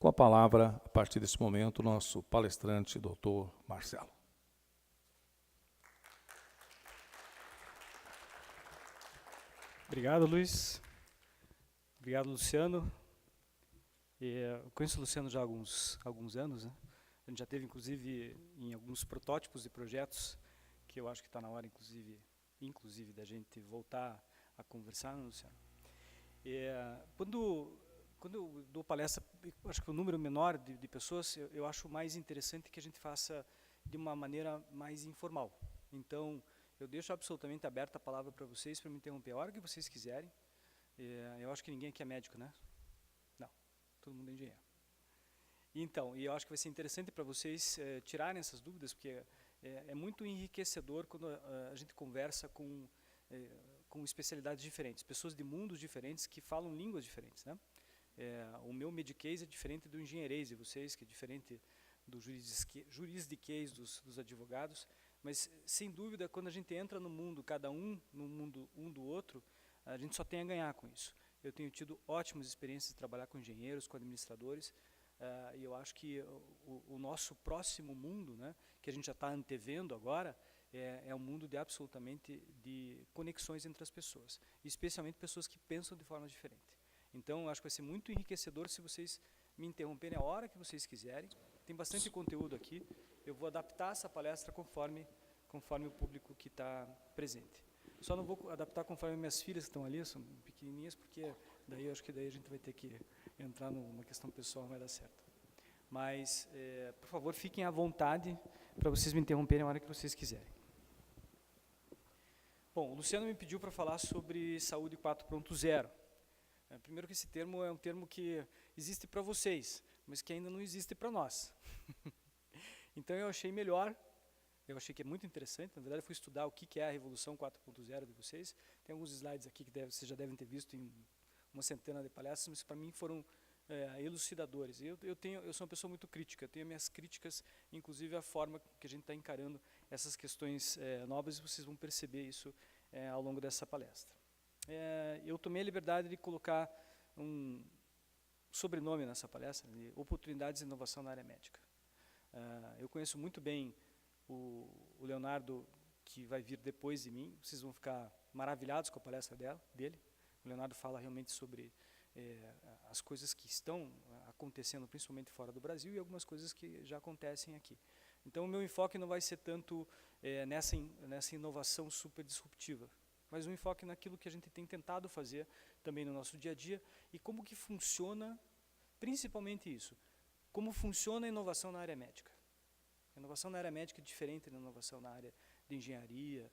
Com a palavra, a partir desse momento, nosso palestrante, doutor Marcelo. Obrigado, Luiz. Obrigado, Luciano. Eu conheço o Luciano já há alguns anos, né? A gente já teve, inclusive, em alguns protótipos e projetos que eu acho que está na hora, inclusive, da gente voltar a conversar, né, Luciano? Quando eu dou palestra, acho que o número menor de pessoas, eu acho mais interessante que a gente faça de uma maneira mais informal. Então, eu deixo absolutamente aberta a palavra para vocês, para me interromper a hora que vocês quiserem. Eu acho que ninguém aqui é médico, né? Não, todo mundo é engenheiro. Então, e eu acho que vai ser interessante para vocês tirarem essas dúvidas, porque é muito enriquecedor quando a gente conversa com especialidades diferentes, pessoas de mundos diferentes que falam línguas diferentes, né? O meu mediquês é diferente do engenheirês de vocês, que é diferente do juridiquês dos advogados, mas, sem dúvida, quando a gente entra no mundo, cada um no mundo um do outro, a gente só tem a ganhar com isso. Eu tenho tido ótimas experiências de trabalhar com engenheiros, com administradores, e eu acho que o nosso próximo mundo, né, que a gente já está antevendo agora, é um mundo de conexões entre as pessoas, especialmente pessoas que pensam de forma diferente. Então, eu acho que vai ser muito enriquecedor se vocês me interromperem a hora que vocês quiserem. Tem bastante conteúdo aqui. Eu vou adaptar essa palestra conforme o público que está presente. Só não vou adaptar conforme minhas filhas que estão ali, são pequenininhas, porque daí eu acho que daí a gente vai ter que entrar numa questão pessoal, não vai dar certo. Mas, por favor, fiquem à vontade para vocês me interromperem a hora que vocês quiserem. Bom, o Luciano me pediu para falar sobre saúde 4.0. Primeiro que esse termo é um termo que existe para vocês, mas que ainda não existe para nós. Então eu achei melhor, eu achei que é muito interessante, na verdade eu fui estudar o que é a Revolução 4.0 de vocês. Tem alguns slides aqui que vocês já devem ter visto em uma centena de palestras, mas para mim foram elucidadores. Eu sou uma pessoa muito crítica, eu tenho minhas críticas, inclusive a forma que a gente está encarando essas questões novas, e vocês vão perceber isso ao longo dessa palestra. Eu tomei a liberdade de colocar um sobrenome nessa palestra, de Oportunidades de Inovação na Área Médica. Eu conheço muito bem o Leonardo, que vai vir depois de mim. Vocês vão ficar maravilhados com a palestra dele. O Leonardo fala realmente sobre as coisas que estão acontecendo, principalmente fora do Brasil, e algumas coisas que já acontecem aqui. Então, o meu enfoque não vai ser tanto nessa inovação super disruptiva, mas um enfoque naquilo que a gente tem tentado fazer também no nosso dia a dia, e como que funciona, principalmente isso, como funciona a inovação na área médica. A inovação na área médica é diferente da inovação na área de engenharia,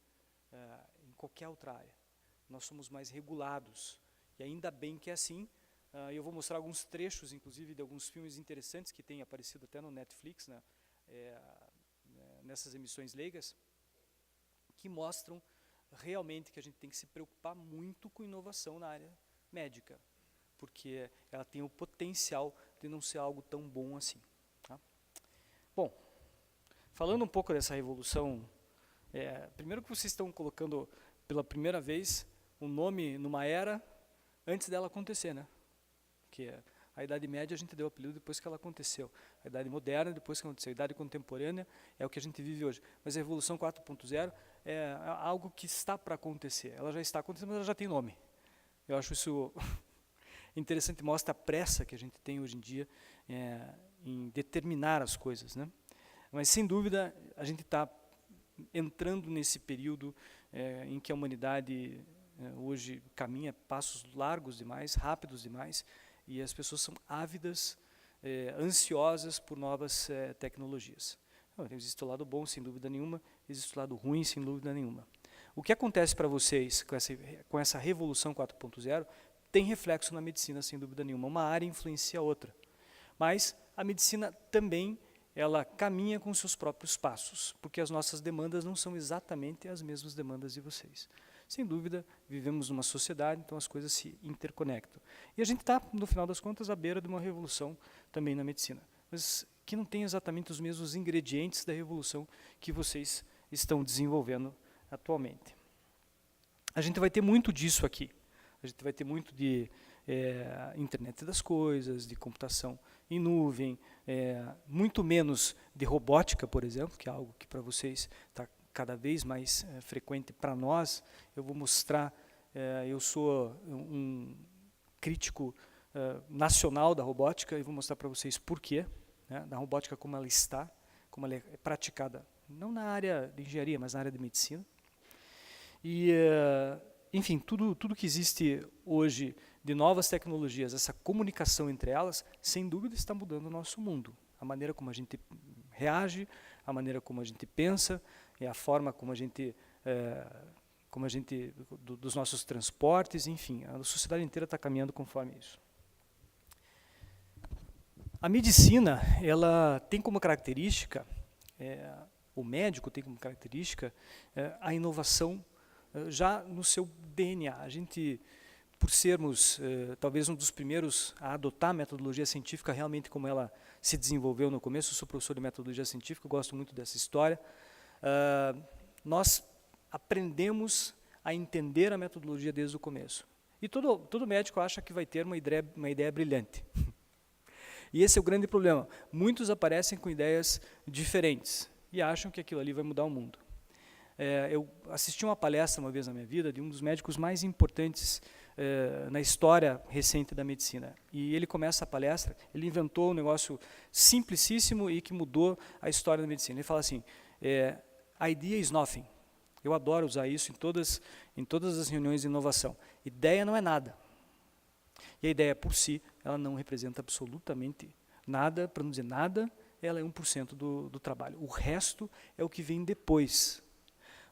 em qualquer outra área. Nós somos mais regulados, e ainda bem que é assim. Eu vou mostrar alguns trechos, inclusive, de alguns filmes interessantes que têm aparecido até no Netflix, né, nessas emissões leigas, que mostram realmente que a gente tem que se preocupar muito com inovação na área médica, porque ela tem o potencial de não ser algo tão bom assim. Tá? Bom, falando um pouco dessa revolução, primeiro que vocês estão colocando pela primeira vez um nome numa era antes dela acontecer, né? Que a Idade Média a gente deu o apelido depois que ela aconteceu. A Idade Moderna depois que aconteceu. A Idade Contemporânea é o que a gente vive hoje. Mas a Revolução 4.0 é algo que está para acontecer. Ela já está acontecendo, mas ela já tem nome. Eu acho isso interessante, mostra a pressa que a gente tem hoje em dia em determinar as coisas, né? Mas, sem dúvida, a gente está entrando nesse período em que a humanidade hoje caminha passos largos demais, rápidos demais, e as pessoas são ávidas, ansiosas por novas tecnologias. Existe o lado bom, sem dúvida nenhuma, existe o lado ruim, sem dúvida nenhuma. O que acontece para vocês com essa revolução 4.0 tem reflexo na medicina, sem dúvida nenhuma. Uma área influencia a outra. Mas a medicina também ela caminha com seus próprios passos, porque as nossas demandas não são exatamente as mesmas demandas de vocês. Sem dúvida, vivemos numa sociedade, então as coisas se interconectam. E a gente está, no final das contas, à beira de uma revolução também na medicina, mas que não tem exatamente os mesmos ingredientes da revolução que vocês estão desenvolvendo atualmente. A gente vai ter muito disso aqui. A gente vai ter muito de internet das coisas, de computação em nuvem, muito menos de robótica, por exemplo, que é algo que para vocês está cada vez mais frequente para nós. Eu vou mostrar, eu sou um crítico nacional da robótica e vou mostrar para vocês por quê, né, da robótica como ela está, como ela é praticada, não na área de engenharia, mas na área de medicina. E, enfim, tudo que existe hoje de novas tecnologias, essa comunicação entre elas, sem dúvida está mudando o nosso mundo. A maneira como a gente reage, a maneira como a gente pensa, e a forma como a gente, dos nossos transportes, enfim, a sociedade inteira está caminhando conforme isso. A medicina, ela tem como característica, o médico tem como característica a inovação já no seu DNA. A gente, por sermos talvez um dos primeiros a adotar a metodologia científica realmente como ela se desenvolveu no começo, eu sou professor de metodologia científica, eu gosto muito dessa história, nós aprendemos a entender a metodologia desde o começo. E todo médico acha que vai ter uma ideia brilhante. E esse é o grande problema. Muitos aparecem com ideias diferentes e acham que aquilo ali vai mudar o mundo. Eu assisti uma palestra uma vez na minha vida de um dos médicos mais importantes na história recente da medicina. E ele começa a palestra, ele inventou um negócio simplicíssimo e que mudou a história da medicina. Ele fala assim, idea is nothing. Eu adoro usar isso em todas as reuniões de inovação. Ideia não é nada. E a ideia por si, ela não representa absolutamente nada, para não dizer nada, ela é 1% do trabalho. O resto é o que vem depois.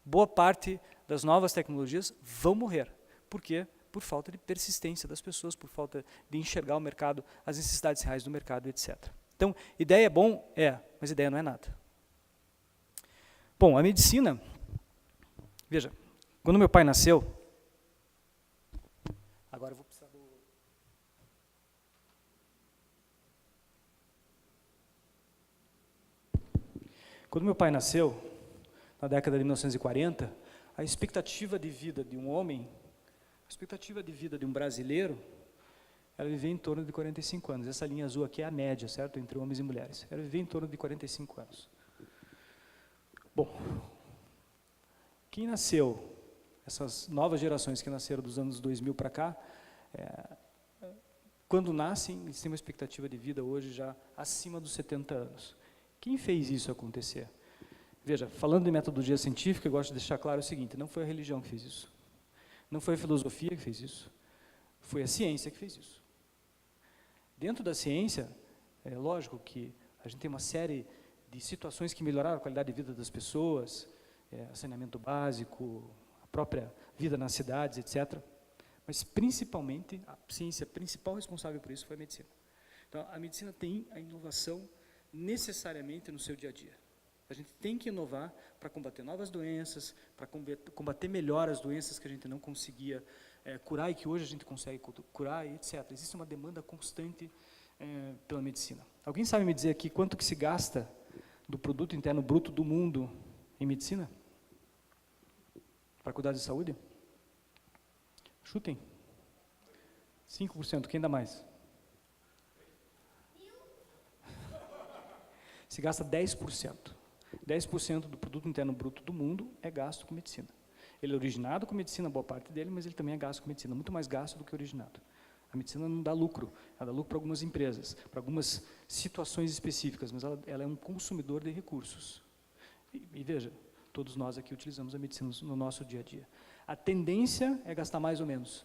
Boa parte das novas tecnologias vão morrer. Por quê? Por falta de persistência das pessoas, por falta de enxergar o mercado, as necessidades reais do mercado, etc. Então, ideia é bom? Mas ideia não é nada. Bom, a medicina, veja, quando meu pai nasceu, agora eu vou precisar do... Quando meu pai nasceu, na década de 1940, a expectativa de vida de um homem, a expectativa de vida de um brasileiro, ela vivia em torno de 45 anos. Essa linha azul aqui é a média, certo? Entre homens e mulheres. Ela vivia em torno de 45 anos. Bom, quem nasceu, essas novas gerações que nasceram dos anos 2000 para cá, quando nascem, eles têm uma expectativa de vida hoje já acima dos 70 anos. Quem fez isso acontecer? Veja, falando de metodologia científica, eu gosto de deixar claro o seguinte, não foi a religião que fez isso. Não foi a filosofia que fez isso. Foi a ciência que fez isso. Dentro da ciência, é lógico que a gente tem uma série de situações que melhoraram a qualidade de vida das pessoas, saneamento básico, a própria vida nas cidades, etc. Mas, principalmente, a ciência principal responsável por isso foi a medicina. Então, a medicina tem a inovação necessariamente no seu dia a dia. A gente tem que inovar para combater novas doenças, para combater melhor as doenças que a gente não conseguia curar e que hoje a gente consegue curar, e etc. Existe uma demanda constante pela medicina. Alguém sabe me dizer aqui quanto que se gasta do produto interno bruto do mundo em medicina? Para cuidar de saúde? Chutem. 5%, quem dá mais? Se gasta 10%. 10% do produto interno bruto do mundo é gasto com medicina. Ele é originado com medicina, boa parte dele, mas ele também é gasto com medicina, muito mais gasto do que originado. A medicina não dá lucro, ela dá lucro para algumas empresas, para algumas situações específicas, mas ela é um consumidor de recursos. E veja, todos nós aqui utilizamos a medicina no nosso dia a dia. A tendência é gastar mais ou menos,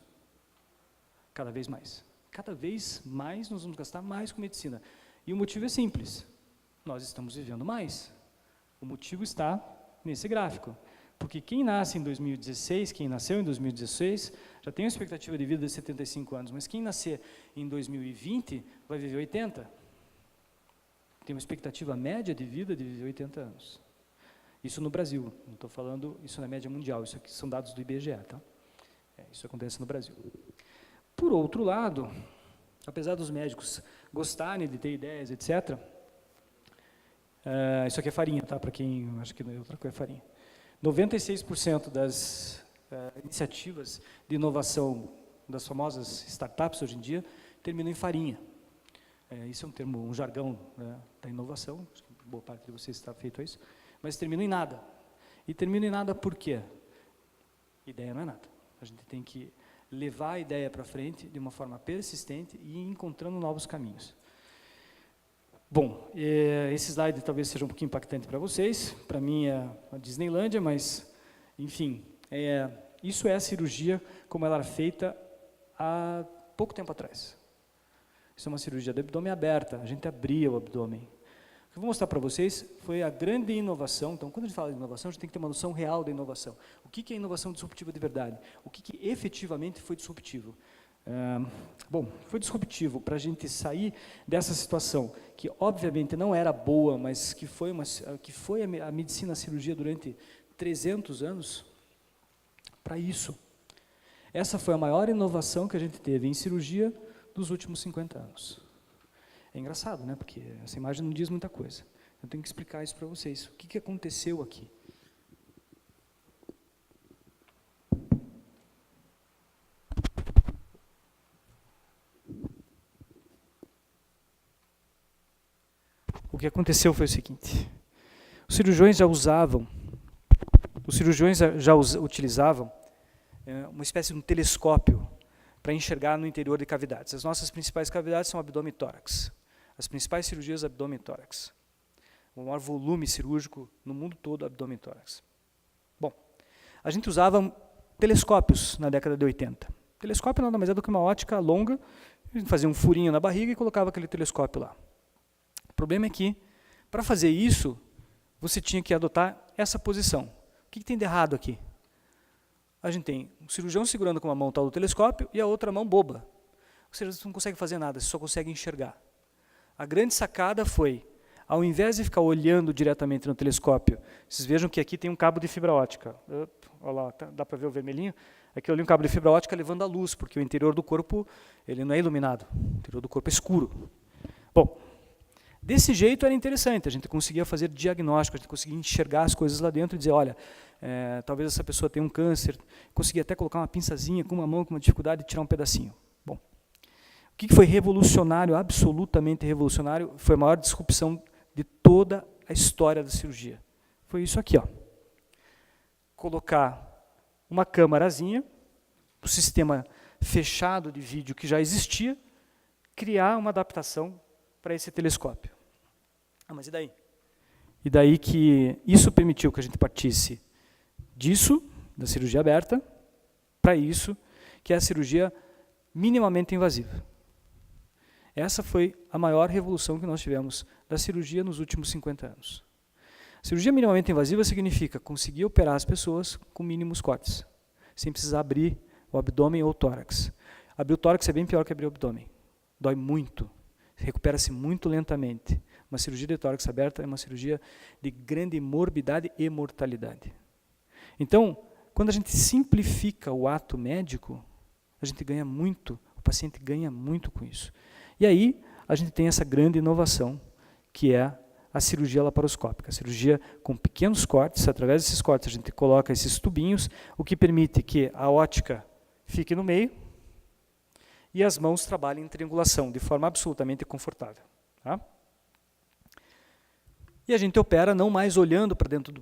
cada vez mais. Cada vez mais nós vamos gastar mais com medicina. E o motivo é simples, nós estamos vivendo mais. O motivo está nesse gráfico. Porque quem nasce em 2016, quem nasceu em 2016, já tem uma expectativa de vida de 75 anos, mas quem nascer em 2020 vai viver 80. Tem uma expectativa média de vida de viver 80 anos. Isso no Brasil, não estou falando isso na média mundial, isso aqui são dados do IBGE, tá? Isso acontece no Brasil. Por outro lado, apesar dos médicos gostarem de ter ideias, etc., isso aqui é farinha, tá? Para quem acha que outra coisa é farinha. 96% das iniciativas de inovação das famosas startups hoje em dia terminam em farinha. Isso é um termo, um jargão, né, da inovação, acho que boa parte de vocês está feito a isso, mas termina em nada. E termina em nada por quê? Ideia não é nada. A gente tem que levar a ideia para frente de uma forma persistente e ir encontrando novos caminhos. Bom, esse slide talvez seja um pouquinho impactante para vocês, para mim é a Disneylândia, mas, enfim, isso é a cirurgia como ela era feita há pouco tempo atrás. Isso é uma cirurgia do abdômen aberta, a gente abria o abdômen. O que eu vou mostrar para vocês foi a grande inovação. Então, quando a gente fala de inovação, a gente tem que ter uma noção real da inovação. O que é inovação disruptiva de verdade? O que efetivamente foi disruptivo? Bom, foi disruptivo para a gente sair dessa situação, que obviamente não era boa, mas que foi a medicina, a cirurgia durante 300 anos, para isso. Essa foi a maior inovação que a gente teve em cirurgia dos últimos 50 anos. É engraçado, né? Porque essa imagem não diz muita coisa. Eu tenho que explicar isso para vocês. O que aconteceu aqui? O que aconteceu foi o seguinte. Os cirurgiões já utilizavam uma espécie de um telescópio para enxergar no interior de cavidades. As nossas principais cavidades são abdômen e tórax. As principais cirurgias, abdômen e tórax. O maior volume cirúrgico no mundo todo, abdômen e tórax. Bom, a gente usava telescópios na década de 80. Telescópio nada mais é do que uma ótica longa, a gente fazia um furinho na barriga e colocava aquele telescópio lá. O problema é que, para fazer isso, você tinha que adotar essa posição. O que tem de errado aqui? A gente tem um cirurgião segurando com uma mão tal do telescópio e a outra mão boba. Ou seja, você não consegue fazer nada, você só consegue enxergar. A grande sacada foi, ao invés de ficar olhando diretamente no telescópio, vocês vejam que aqui tem um cabo de fibra ótica. Olha lá, dá para ver o vermelhinho? Aqui eu li um cabo de fibra ótica levando a luz, porque o interior do corpo ele não é iluminado, o interior do corpo é escuro. Bom, desse jeito era interessante, a gente conseguia fazer diagnóstico, a gente conseguia enxergar as coisas lá dentro e dizer, olha, talvez essa pessoa tenha um câncer, conseguia até colocar uma pinçazinha com uma mão, com uma dificuldade, e tirar um pedacinho. Bom, o que foi revolucionário, absolutamente revolucionário, foi a maior disrupção de toda a história da cirurgia. Foi isso aqui, ó. Colocar uma câmarazinha, o sistema fechado de vídeo que já existia, criar uma adaptação para esse telescópio. Mas e daí? E daí que isso permitiu que a gente partisse disso, da cirurgia aberta, para isso, que é a cirurgia minimamente invasiva. Essa foi a maior revolução que nós tivemos da cirurgia nos últimos 50 anos. A cirurgia minimamente invasiva significa conseguir operar as pessoas com mínimos cortes, sem precisar abrir o abdômen ou o tórax. Abrir o tórax é bem pior que abrir o abdômen. Dói muito, recupera-se muito lentamente. Uma cirurgia de tórax aberta é uma cirurgia de grande morbidade e mortalidade. Então, quando a gente simplifica o ato médico, a gente ganha muito, o paciente ganha muito com isso. E aí, a gente tem essa grande inovação, que é a cirurgia laparoscópica. A cirurgia com pequenos cortes, através desses cortes a gente coloca esses tubinhos, o que permite que a ótica fique no meio e as mãos trabalhem em triangulação, de forma absolutamente confortável. Tá? E a gente opera não mais olhando para dentro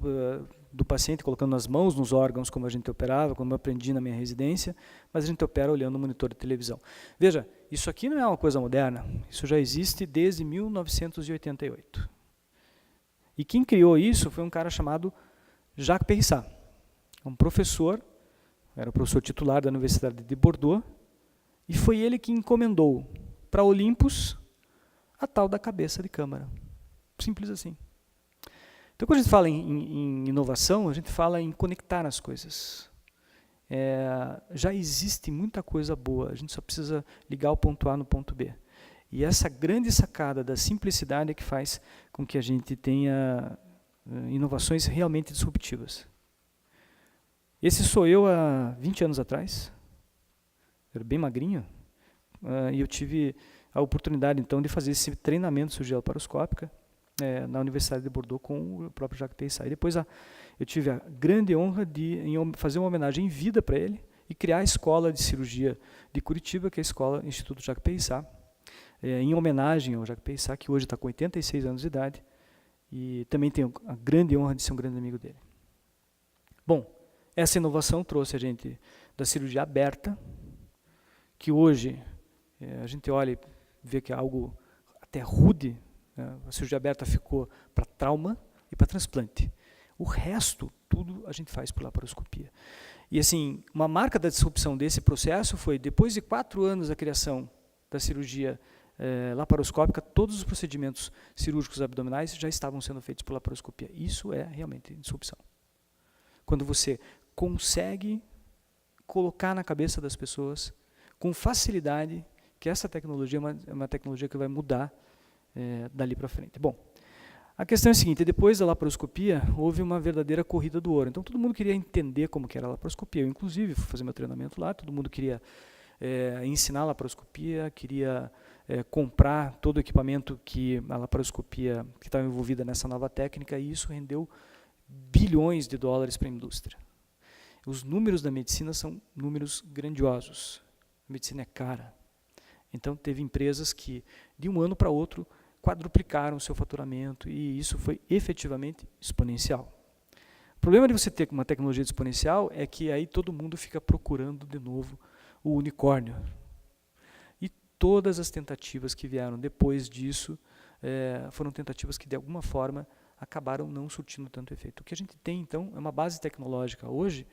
do paciente, colocando as mãos nos órgãos, como a gente operava, como eu aprendi na minha residência, mas a gente opera olhando o monitor de televisão. Veja, isso aqui não é uma coisa moderna, isso já existe desde 1988. E quem criou isso foi um cara chamado Jacques Périssat, um professor, era o professor titular da Universidade de Bordeaux, e foi ele que encomendou para Olympus a tal da cabeça de câmara. Simples assim. Então, quando a gente fala em inovação, a gente fala em conectar as coisas. Já existe muita coisa boa, a gente só precisa ligar o ponto A no ponto B. E essa grande sacada da simplicidade é que faz com que a gente tenha inovações realmente disruptivas. Esse sou eu há 20 anos atrás, era bem magrinho, e eu tive a oportunidade, então, de fazer esse treinamento de cirurgia laparoscópica na Universidade de Bordeaux com o próprio Jacques Périssat. E depois eu tive a grande honra de fazer uma homenagem em vida para ele e criar a escola de cirurgia de Curitiba, que é a escola Instituto Jacques Périssat, em homenagem ao Jacques Pessat, que hoje está com 86 anos de idade, e também tenho a grande honra de ser um grande amigo dele. Bom, essa inovação trouxe a gente da cirurgia aberta, que hoje a gente olha e vê que é algo até rude, né? A cirurgia aberta ficou para trauma e para transplante. O resto, tudo a gente faz por laparoscopia. E assim, uma marca da disrupção desse processo foi, depois de 4 anos da criação da cirurgia laparoscópica, todos os procedimentos cirúrgicos abdominais já estavam sendo feitos por laparoscopia. Isso é realmente disrupção. Quando você consegue colocar na cabeça das pessoas, com facilidade, que essa tecnologia é uma tecnologia que vai mudar dali para frente. Bom, a questão é a seguinte, depois da laparoscopia, houve uma verdadeira corrida do ouro. Então, todo mundo queria entender como que era a laparoscopia. Eu, inclusive, fui fazer meu treinamento lá, todo mundo queria ensinar a laparoscopia, queria comprar todo o equipamento que a laparoscopia que estava envolvida nessa nova técnica, e isso rendeu bilhões de dólares para a indústria. Os números da medicina são números grandiosos. A medicina é cara. Então, teve empresas que, de um ano para outro, quadruplicaram o seu faturamento, e isso foi efetivamente exponencial. O problema de você ter uma tecnologia exponencial é que aí todo mundo fica procurando de novo o unicórnio. E todas as tentativas que vieram depois disso foram tentativas que, de alguma forma, acabaram não surtindo tanto efeito. O que a gente tem, então, é uma base tecnológica hoje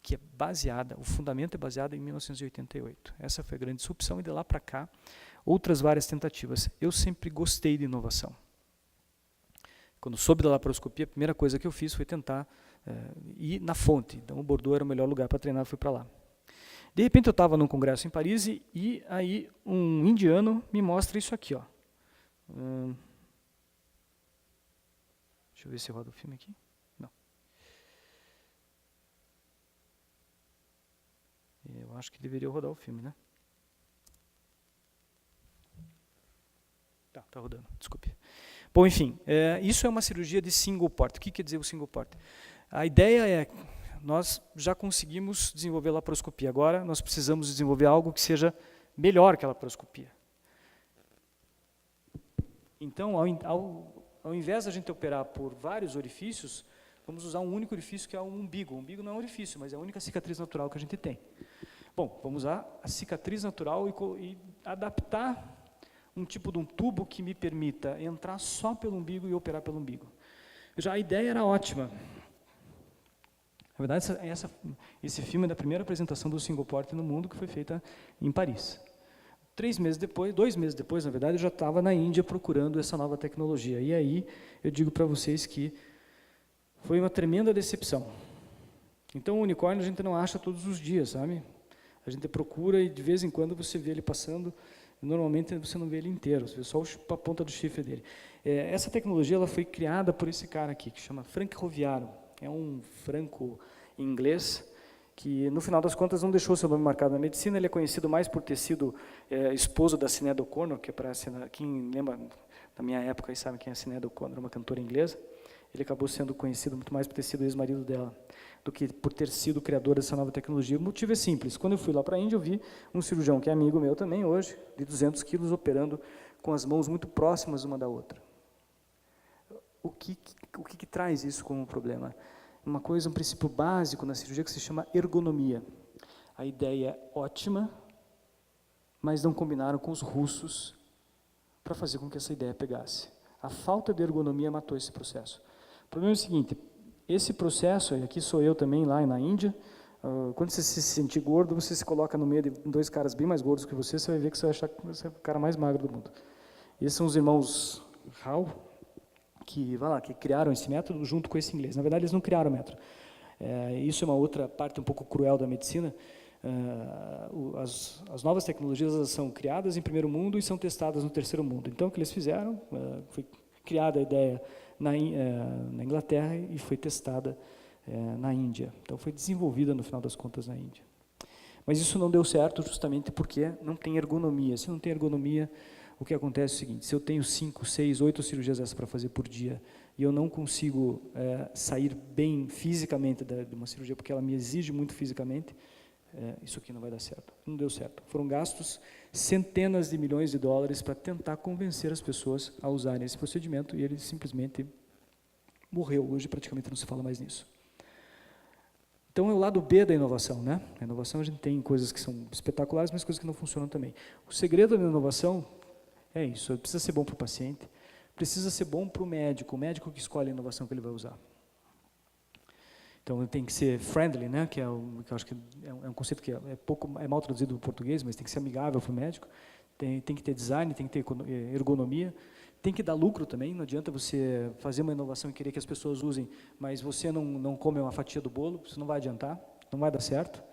que é baseada, o fundamento é baseado em 1988. Essa foi a grande disrupção, e de lá para cá, outras várias tentativas. Eu sempre gostei de inovação. Quando soube da laparoscopia, a primeira coisa que eu fiz foi tentar ir na fonte. Então, o Bordeaux era o melhor lugar para treinar, fui para lá. De repente, eu estava num congresso em Paris, e aí um indiano me mostra isso aqui. Ó. Deixa eu ver se roda o filme aqui. Não. Eu acho que deveria rodar o filme, né? Tá rodando, desculpe. Bom, enfim, isso é uma cirurgia de single port. O que quer dizer o single port? A ideia é, nós já conseguimos desenvolver a laparoscopia, agora nós precisamos desenvolver algo que seja melhor que a laparoscopia. Então, ao invés da gente operar por vários orifícios, vamos usar um único orifício, que é o umbigo. O umbigo não é um orifício, mas é a única cicatriz natural que a gente tem. Bom, vamos usar a cicatriz natural e adaptar um tipo de um tubo que me permita entrar só pelo umbigo e operar pelo umbigo. Já a ideia era ótima. Na verdade, esse filme é da primeira apresentação do single port no mundo, que foi feita em Paris. 2 meses depois, na verdade, eu já estava na Índia procurando essa nova tecnologia. E aí, eu digo para vocês que foi uma tremenda decepção. Então, o unicórnio a gente não acha todos os dias, sabe? A gente procura e, de vez em quando, você vê ele passando. Normalmente, você não vê ele inteiro, você vê só a ponta do chifre dele. Essa tecnologia ela foi criada por esse cara aqui, que chama Frank Roviaro. É um franco-inglês que, no final das contas, não deixou seu nome marcado na medicina. Ele é conhecido mais por ter sido esposo da Sinéad O'Connor, que quem lembra da minha época e sabe quem é a Sinéad O'Connor, uma cantora inglesa. Ele acabou sendo conhecido muito mais por ter sido ex-marido dela do que por ter sido o criador dessa nova tecnologia. O motivo é simples. Quando eu fui lá para a Índia, eu vi um cirurgião que é amigo meu também hoje, de 200 quilos, operando com as mãos muito próximas uma da outra. O que traz isso como problema? Um princípio básico na cirurgia que se chama ergonomia. A ideia é ótima, mas não combinaram com os russos para fazer com que essa ideia pegasse. A falta de ergonomia matou esse processo. O problema é o seguinte, esse processo, e aqui sou eu também lá na Índia, quando você se sentir gordo, você se coloca no meio de 2 caras bem mais gordos que você vai ver que você vai achar que você é o cara mais magro do mundo. Esses são os irmãos Rao, que criaram esse método junto com esse inglês. Na verdade, eles não criaram o método. Isso é uma outra parte um pouco cruel da medicina. As novas tecnologias elas são criadas em primeiro mundo e são testadas no terceiro mundo. Então, o que eles fizeram, foi criada a ideia na Inglaterra e foi testada na Índia. Então, foi desenvolvida, no final das contas, na Índia. Mas isso não deu certo justamente porque não tem ergonomia. Se não tem ergonomia, o que acontece é o seguinte, se eu tenho 5, 6, 8 cirurgias dessas para fazer por dia e eu não consigo sair bem fisicamente de uma cirurgia, porque ela me exige muito fisicamente, isso aqui não vai dar certo. Não deu certo. Foram gastos centenas de milhões de dólares para tentar convencer as pessoas a usarem esse procedimento e ele simplesmente morreu. Hoje praticamente não se fala mais nisso. Então é o lado B da inovação, né? A inovação a gente tem coisas que são espetaculares, mas coisas que não funcionam também. O segredo da inovação é isso, precisa ser bom para o paciente, precisa ser bom para o médico que escolhe a inovação que ele vai usar. Então ele tem que ser friendly, né? Que eu acho que é um conceito que é mal traduzido para o português, mas tem que ser amigável para o médico. Tem que ter design, tem que ter ergonomia, tem que dar lucro também. Não adianta você fazer uma inovação e querer que as pessoas usem, mas você não come uma fatia do bolo, isso não vai adiantar, não vai dar certo.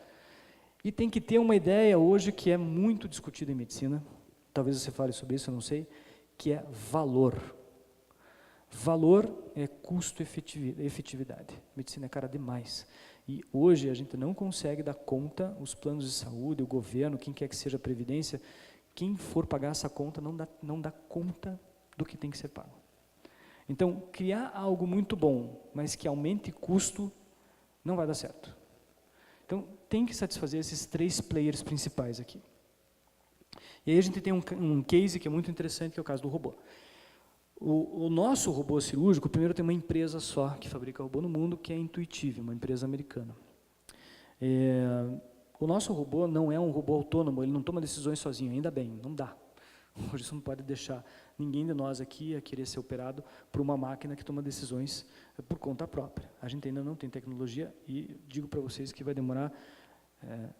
E tem que ter uma ideia hoje que é muito discutida em medicina, talvez você fale sobre isso, eu não sei, que é valor. Valor é custo-efetividade. Medicina é cara demais. E hoje a gente não consegue dar conta, os planos de saúde, o governo, quem quer que seja a previdência, quem for pagar essa conta não dá conta do que tem que ser pago. Então, criar algo muito bom, mas que aumente custo, não vai dar certo. Então, tem que satisfazer esses 3 players principais aqui. E aí a gente tem um case que é muito interessante, que é o caso do robô. O nosso robô cirúrgico, primeiro tem uma empresa só que fabrica robô no mundo, que é a Intuitive, uma empresa americana. O nosso robô não é um robô autônomo, ele não toma decisões sozinho, ainda bem, não dá. Hoje você não pode deixar ninguém de nós aqui a querer ser operado por uma máquina que toma decisões por conta própria. A gente ainda não tem tecnologia e digo para vocês que vai demorar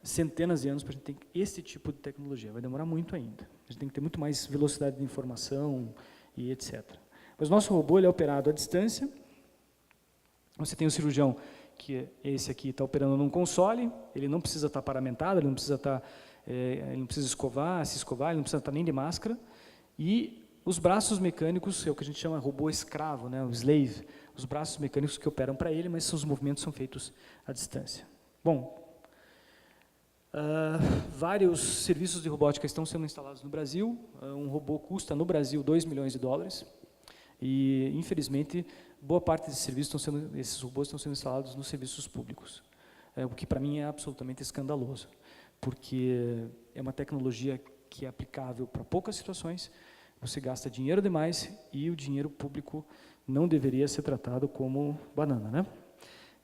centenas de anos para a gente ter esse tipo de tecnologia, vai demorar muito ainda. A gente tem que ter muito mais velocidade de informação e etc. Mas o nosso robô ele é operado à distância. Você tem um cirurgião que esse aqui está operando num console, ele não precisa estar paramentado, ele não precisa se escovar, ele não precisa estar nem de máscara. E os braços mecânicos, é o que a gente chama robô escravo, né, o slave, os braços mecânicos que operam para ele, mas os movimentos são feitos à distância. Bom, vários serviços de robótica estão sendo instalados no Brasil. Um robô custa no Brasil $2 milhões. E, infelizmente, boa parte desses serviços esses robôs estão sendo instalados nos serviços públicos. O que para mim é absolutamente escandaloso, porque é uma tecnologia que é aplicável para poucas situações, você gasta dinheiro demais e o dinheiro público não deveria ser tratado como banana, né?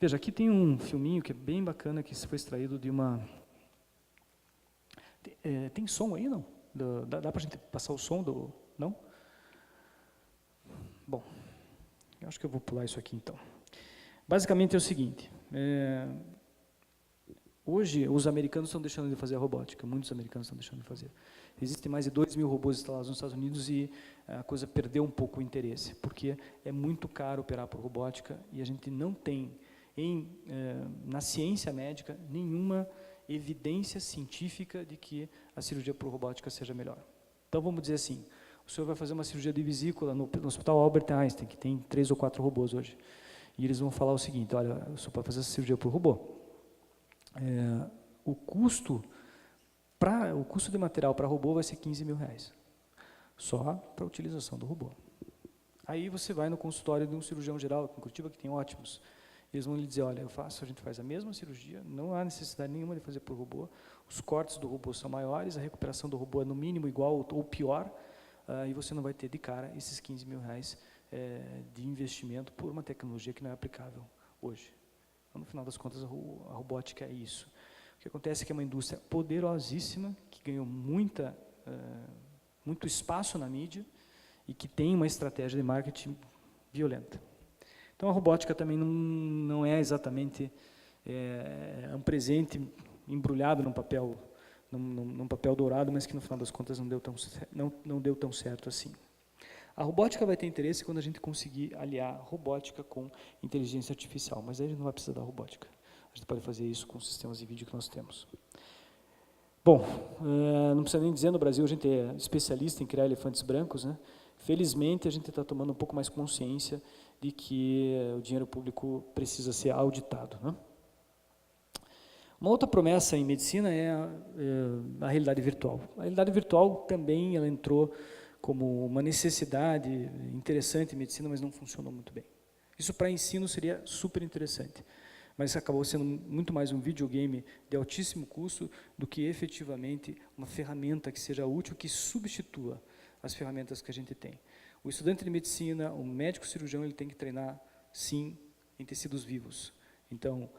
Veja, aqui tem um filminho que é bem bacana, que foi extraído de uma... tem som aí, não? Dá para a gente passar o som do... Não? Bom, eu acho que eu vou pular isso aqui, então. Basicamente é o seguinte, hoje os americanos estão deixando de fazer a robótica, muitos americanos estão deixando de fazer. Existem mais de 2 mil robôs instalados nos Estados Unidos e a coisa perdeu um pouco o interesse, porque é muito caro operar por robótica e a gente não tem, na ciência médica, nenhuma evidência científica de que a cirurgia por robótica seja melhor. Então, vamos dizer assim, o senhor vai fazer uma cirurgia de vesícula no Hospital Albert Einstein, que tem 3 ou 4 robôs hoje, e eles vão falar o seguinte, olha, o senhor pode fazer essa cirurgia por robô. O custo de material para robô vai ser $15 mil, só para a utilização do robô. Aí você vai no consultório de um cirurgião geral, em Curitiba, que tem ótimos, eles vão lhe dizer, olha, a gente faz a mesma cirurgia, não há necessidade nenhuma de fazer por robô, os cortes do robô são maiores, a recuperação do robô é no mínimo igual ou pior, e você não vai ter de cara esses $15 mil de investimento por uma tecnologia que não é aplicável hoje. Então, no final das contas, a robótica é isso. O que acontece é que é uma indústria poderosíssima, que ganhou muito espaço na mídia e que tem uma estratégia de marketing violenta. Então, a robótica também não é exatamente um presente embrulhado num papel dourado, mas que no final das contas não deu tão certo assim. A robótica vai ter interesse quando a gente conseguir aliar robótica com inteligência artificial, mas aí a gente não vai precisar da robótica. A gente pode fazer isso com os sistemas de vídeo que nós temos. Bom, não precisa nem dizer, no Brasil a gente é especialista em criar elefantes brancos, né? Felizmente a gente está tomando um pouco mais consciência de que o dinheiro público precisa ser auditado, né? Uma outra promessa em medicina é a realidade virtual. A realidade virtual também ela entrou como uma necessidade interessante em medicina, mas não funcionou muito bem. Isso para ensino seria super interessante. mas acabou sendo muito mais um videogame de altíssimo custo do que efetivamente uma ferramenta que seja útil, que substitua as ferramentas que a gente tem. O estudante de medicina, o médico cirurgião, ele tem que treinar, sim, em tecidos vivos. Então,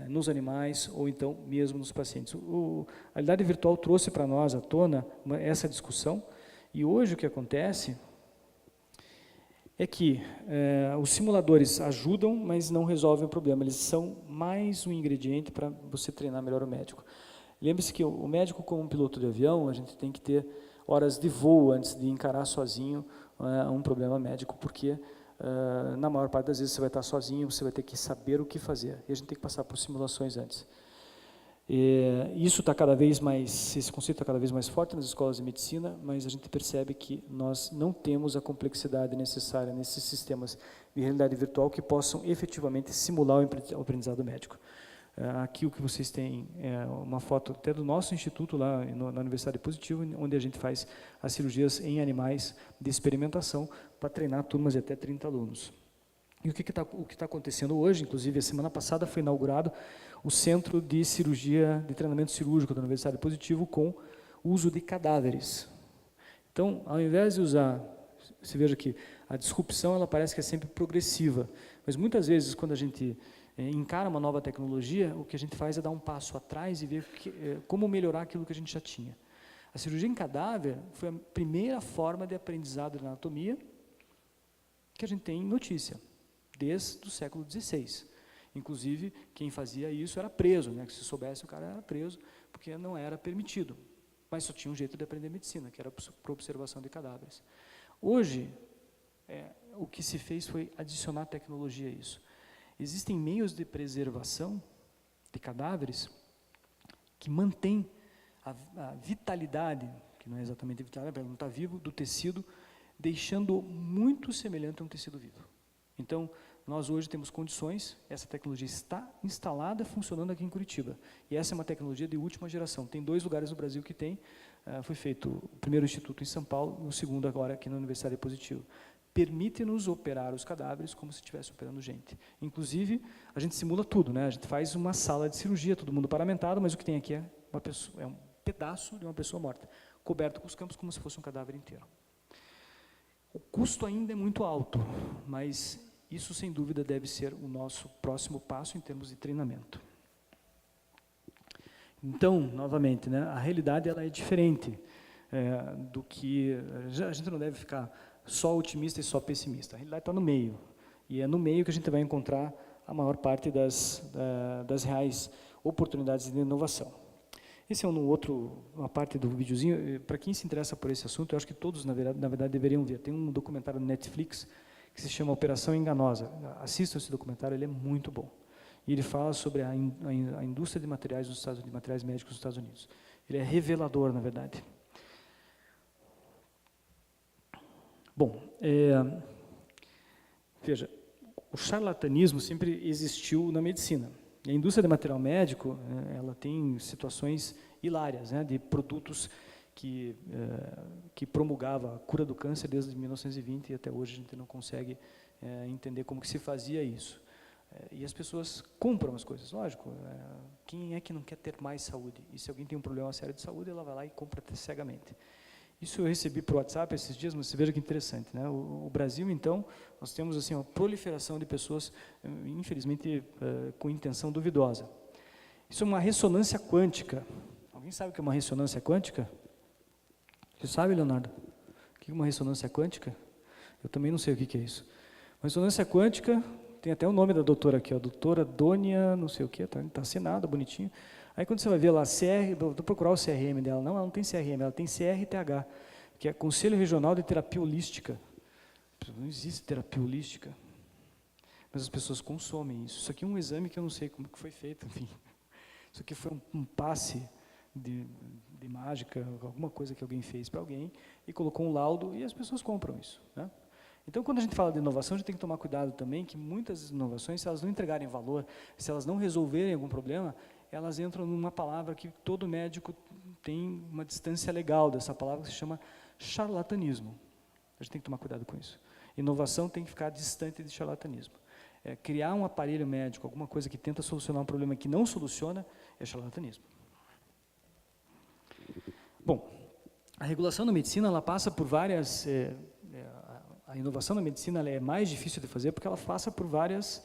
nos animais ou então mesmo nos pacientes. A realidade virtual trouxe para nós à tona essa discussão, e hoje o que acontece é que os simuladores ajudam, mas não resolvem o problema. Eles são mais um ingrediente para você treinar melhor o médico. Lembre-se que o médico, como um piloto de avião, a gente tem que ter horas de voo antes de encarar sozinho um problema médico, porque na maior parte das vezes você vai estar sozinho, você vai ter que saber o que fazer, e a gente tem que passar por simulações antes. Isso está cada vez mais, esse conceito está cada vez mais forte nas escolas de medicina, mas a gente percebe que nós não temos a complexidade necessária nesses sistemas de realidade virtual que possam efetivamente simular o aprendizado médico. Aqui o que vocês têm é uma foto até do nosso instituto lá na Universidade Positivo, onde a gente faz as cirurgias em animais de experimentação para treinar turmas de até 30 alunos. E o que está acontecendo hoje, inclusive a semana passada foi inaugurado o Centro de Cirurgia, de Treinamento Cirúrgico da Universidade Positivo com uso de cadáveres. Então, ao invés de usar, você veja que a disrupção ela parece que é sempre progressiva, mas muitas vezes quando a gente encara uma nova tecnologia, o que a gente faz é dar um passo atrás e ver como melhorar aquilo que a gente já tinha. A cirurgia em cadáver foi a primeira forma de aprendizado de anatomia que a gente tem notícia, desde o século XVI. Inclusive, quem fazia isso era preso, né? Que se soubesse, o cara era preso, porque não era permitido. Mas só tinha um jeito de aprender medicina, que era por observação de cadáveres. Hoje, o que se fez foi adicionar tecnologia a isso. Existem meios de preservação de cadáveres que mantêm a vitalidade, que não é exatamente vitalidade, ele não está vivo, do tecido, deixando muito semelhante a um tecido vivo. Então, nós hoje temos condições, essa tecnologia está instalada, funcionando aqui em Curitiba. E essa é uma tecnologia de última geração. Tem 2 lugares no Brasil que tem, foi feito o primeiro instituto em São Paulo, e o segundo agora aqui na Universidade Positivo. Permite-nos operar os cadáveres como se estivesse operando gente. Inclusive, a gente simula tudo, né? A gente faz uma sala de cirurgia, todo mundo paramentado, mas o que tem aqui é um pedaço de uma pessoa morta, coberto com os campos como se fosse um cadáver inteiro. O custo ainda é muito alto, mas isso, sem dúvida, deve ser o nosso próximo passo em termos de treinamento. Então, novamente, né, a realidade ela é diferente do que... A gente não deve ficar só otimista e só pessimista. A realidade está no meio. E é no meio que a gente vai encontrar a maior parte das reais oportunidades de inovação. Esse é uma parte do videozinho. Para quem se interessa por esse assunto, eu acho que todos, na verdade, deveriam ver. Tem um documentário no Netflix que se chama Operação Enganosa. Assistam esse documentário, ele é muito bom. E ele fala sobre a indústria de materiais dos Estados Unidos, de materiais médicos dos Estados Unidos. Ele é revelador, na verdade. Bom, veja, o charlatanismo sempre existiu na medicina. E a indústria de material médico, ela tem situações hilárias, né, de produtos que promulgava a cura do câncer desde 1920 e até hoje a gente não consegue entender como que se fazia isso. E as pessoas compram as coisas, lógico. Quem é que não quer ter mais saúde? E se alguém tem um problema sério de saúde, ela vai lá e compra cegamente. Isso eu recebi por WhatsApp esses dias, mas você veja que interessante, né? O Brasil, então, nós temos assim uma proliferação de pessoas, infelizmente, com intenção duvidosa. Isso é uma ressonância quântica. Alguém sabe o que é uma ressonância quântica? Você sabe, Leonardo? O que é uma ressonância quântica? Eu também não sei o que é isso. Uma ressonância quântica, tem até o nome da doutora aqui, ó, doutora Dônia, não sei o que, está assinado, bonitinho. Aí quando você vai ver lá, vou procurar o CRM dela, não, ela não tem CRM, ela tem CRTH, que é Conselho Regional de Terapia Holística. Não existe terapia holística, mas as pessoas consomem isso. Isso aqui é um exame que eu não sei como que foi feito, enfim. Isso aqui foi um passe de mágica, alguma coisa que alguém fez para alguém, e colocou um laudo, e as pessoas compram isso, né? Então, quando a gente fala de inovação, a gente tem que tomar cuidado também que muitas inovações, se elas não entregarem valor, se elas não resolverem algum problema, elas entram numa palavra que todo médico tem uma distância legal dessa palavra, que se chama charlatanismo. A gente tem que tomar cuidado com isso. Inovação tem que ficar distante de charlatanismo. criar um aparelho médico, alguma coisa que tenta solucionar um problema que não soluciona, é charlatanismo. Bom, a regulação da medicina, ela passa por várias... a inovação na medicina ela é mais difícil de fazer porque ela passa por várias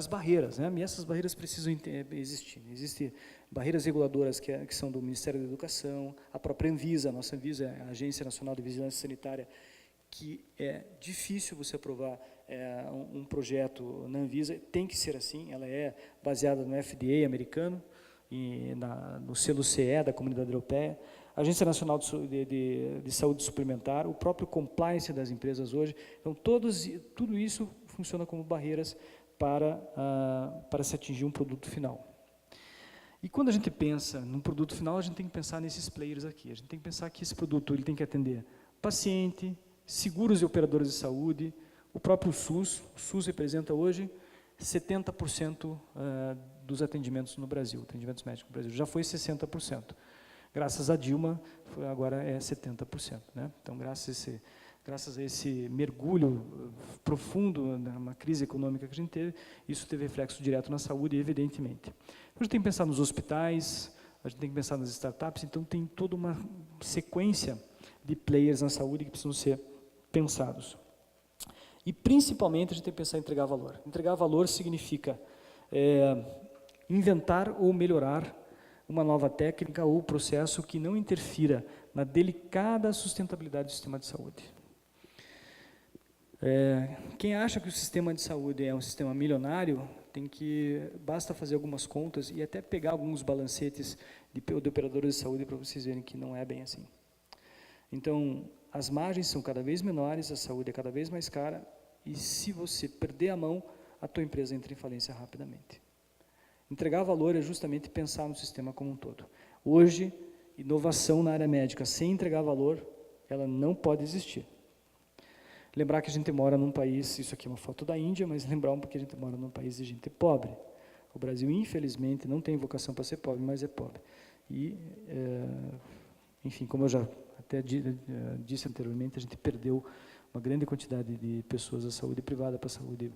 barreiras, né? E essas barreiras precisam existir. Existem barreiras reguladoras que são do Ministério da Educação, a própria Anvisa, a nossa Anvisa, a Agência Nacional de Vigilância Sanitária, que é difícil você aprovar um projeto na Anvisa, tem que ser assim, ela é baseada no FDA americano, e no selo CE da Comunidade Europeia, a Agência Nacional de Saúde Suplementar, o próprio compliance das empresas hoje. Então, tudo isso funciona como barreiras para se atingir um produto final. E quando a gente pensa num produto final, a gente tem que pensar nesses players aqui. A gente tem que pensar que esse produto ele tem que atender paciente, seguros e operadores de saúde, o próprio SUS. O SUS representa hoje 70% dos atendimentos no Brasil, atendimentos médicos no Brasil. Já foi 60%. Graças a Dilma, agora é 70%. Né? Então, graças a esse mergulho profundo numa crise econômica que a gente teve, isso teve reflexo direto na saúde, evidentemente. A gente tem que pensar nos hospitais, a gente tem que pensar nas startups, então tem toda uma sequência de players na saúde que precisam ser pensados. E, principalmente, a gente tem que pensar em entregar valor. Entregar valor significa inventar ou melhorar uma nova técnica ou processo que não interfira na delicada sustentabilidade do sistema de saúde. Quem acha que o sistema de saúde é um sistema milionário, basta fazer algumas contas e até pegar alguns balancetes de operadores de saúde para vocês verem que não é bem assim. Então, as margens são cada vez menores, a saúde é cada vez mais cara, e se você perder a mão, a tua empresa entra em falência rapidamente. Entregar valor é justamente pensar no sistema como um todo. Hoje, inovação na área médica sem entregar valor, ela não pode existir. Lembrar que a gente mora num país, isso aqui é uma foto da Índia, mas lembrar que a gente mora num país de gente pobre. O Brasil, infelizmente, não tem vocação para ser pobre, mas é pobre. E, enfim, como eu já até disse anteriormente, a gente perdeu uma grande quantidade de pessoas da saúde privada para a saúde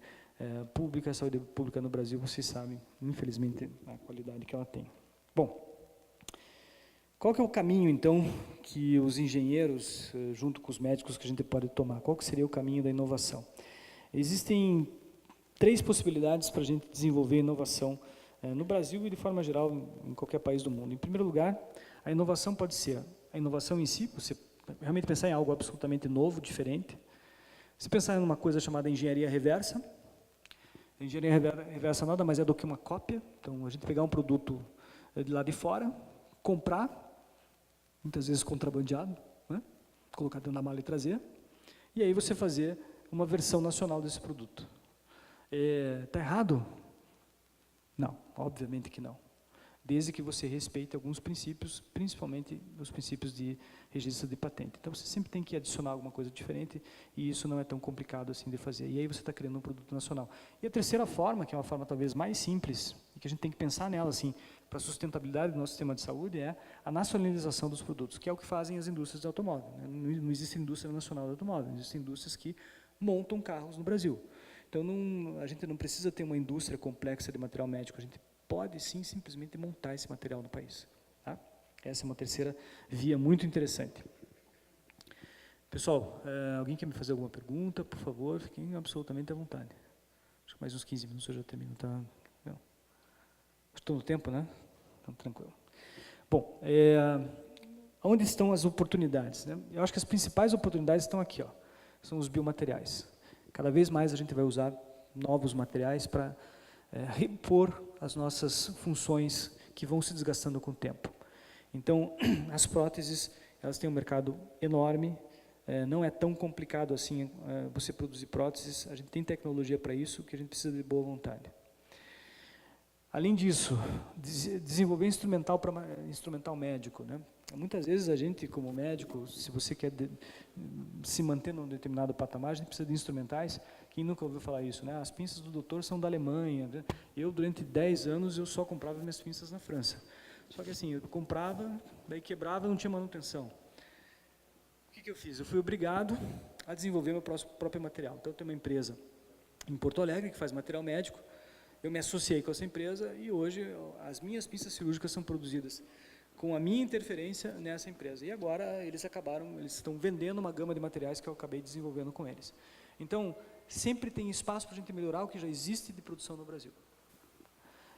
pública. A saúde pública no Brasil, vocês sabem, infelizmente, a qualidade que ela tem. Bom, qual que é o caminho, então, que os engenheiros, junto com os médicos, que a gente pode tomar? Qual que seria o caminho da inovação? Existem 3 possibilidades para a gente desenvolver inovação no Brasil e, de forma geral, em qualquer país do mundo. Em primeiro lugar, a inovação pode ser a inovação em si, você realmente pensar em algo absolutamente novo, diferente. Se pensar em uma coisa chamada engenharia reversa, a engenharia reversa nada mais é do que uma cópia. Então, a gente pegar um produto de lá de fora, comprar, muitas vezes contrabandeado, né? Colocar dentro da mala e trazer, e aí você fazer uma versão nacional desse produto. Está errado? Não, obviamente que não. Desde que você respeite alguns princípios, principalmente os princípios de registro de patente. Então, você sempre tem que adicionar alguma coisa diferente, e isso não é tão complicado assim de fazer. E aí você está criando um produto nacional. E a terceira forma, que é uma forma talvez mais simples, e que a gente tem que pensar nela assim, para a sustentabilidade do nosso sistema de saúde, é a nacionalização dos produtos, que é o que fazem as indústrias de automóvel. Né? Não existe indústria nacional de automóvel, existem indústrias que montam carros no Brasil. Então, a gente não precisa ter uma indústria complexa de material médico, a gente pode sim simplesmente montar esse material no país. Tá? Essa é uma terceira via muito interessante. Pessoal, alguém quer me fazer alguma pergunta? Por favor, fiquem absolutamente à vontade. Acho que mais uns 15 minutos eu já termino. Tá? Estou no tempo, né? Então, tranquilo. Bom, onde estão as oportunidades? Né? Eu acho que as principais oportunidades estão aqui, ó, são os biomateriais. Cada vez mais a gente vai usar novos materiais para repor as nossas funções que vão se desgastando com o tempo. Então, as próteses, elas têm um mercado enorme, não é tão complicado assim você produzir próteses, a gente tem tecnologia para isso, que a gente precisa de boa vontade. Além disso, desenvolver instrumental médico, né? Muitas vezes a gente, como médico, se você quer se manter num determinado patamar, a gente precisa de instrumentais. Quem nunca ouviu falar isso, né? As pinças do doutor são da Alemanha. Né? Eu, durante 10 anos, eu só comprava minhas pinças na França. Só que assim, eu comprava, daí quebrava, não tinha manutenção. O que eu fiz? Eu fui obrigado a desenvolver meu próprio material. Então, eu tenho uma empresa em Porto Alegre, que faz material médico. Eu me associei com essa empresa e hoje as minhas pinças cirúrgicas são produzidas com a minha interferência nessa empresa. E agora eles estão vendendo uma gama de materiais que eu acabei desenvolvendo com eles. Então, sempre tem espaço para a gente melhorar o que já existe de produção no Brasil.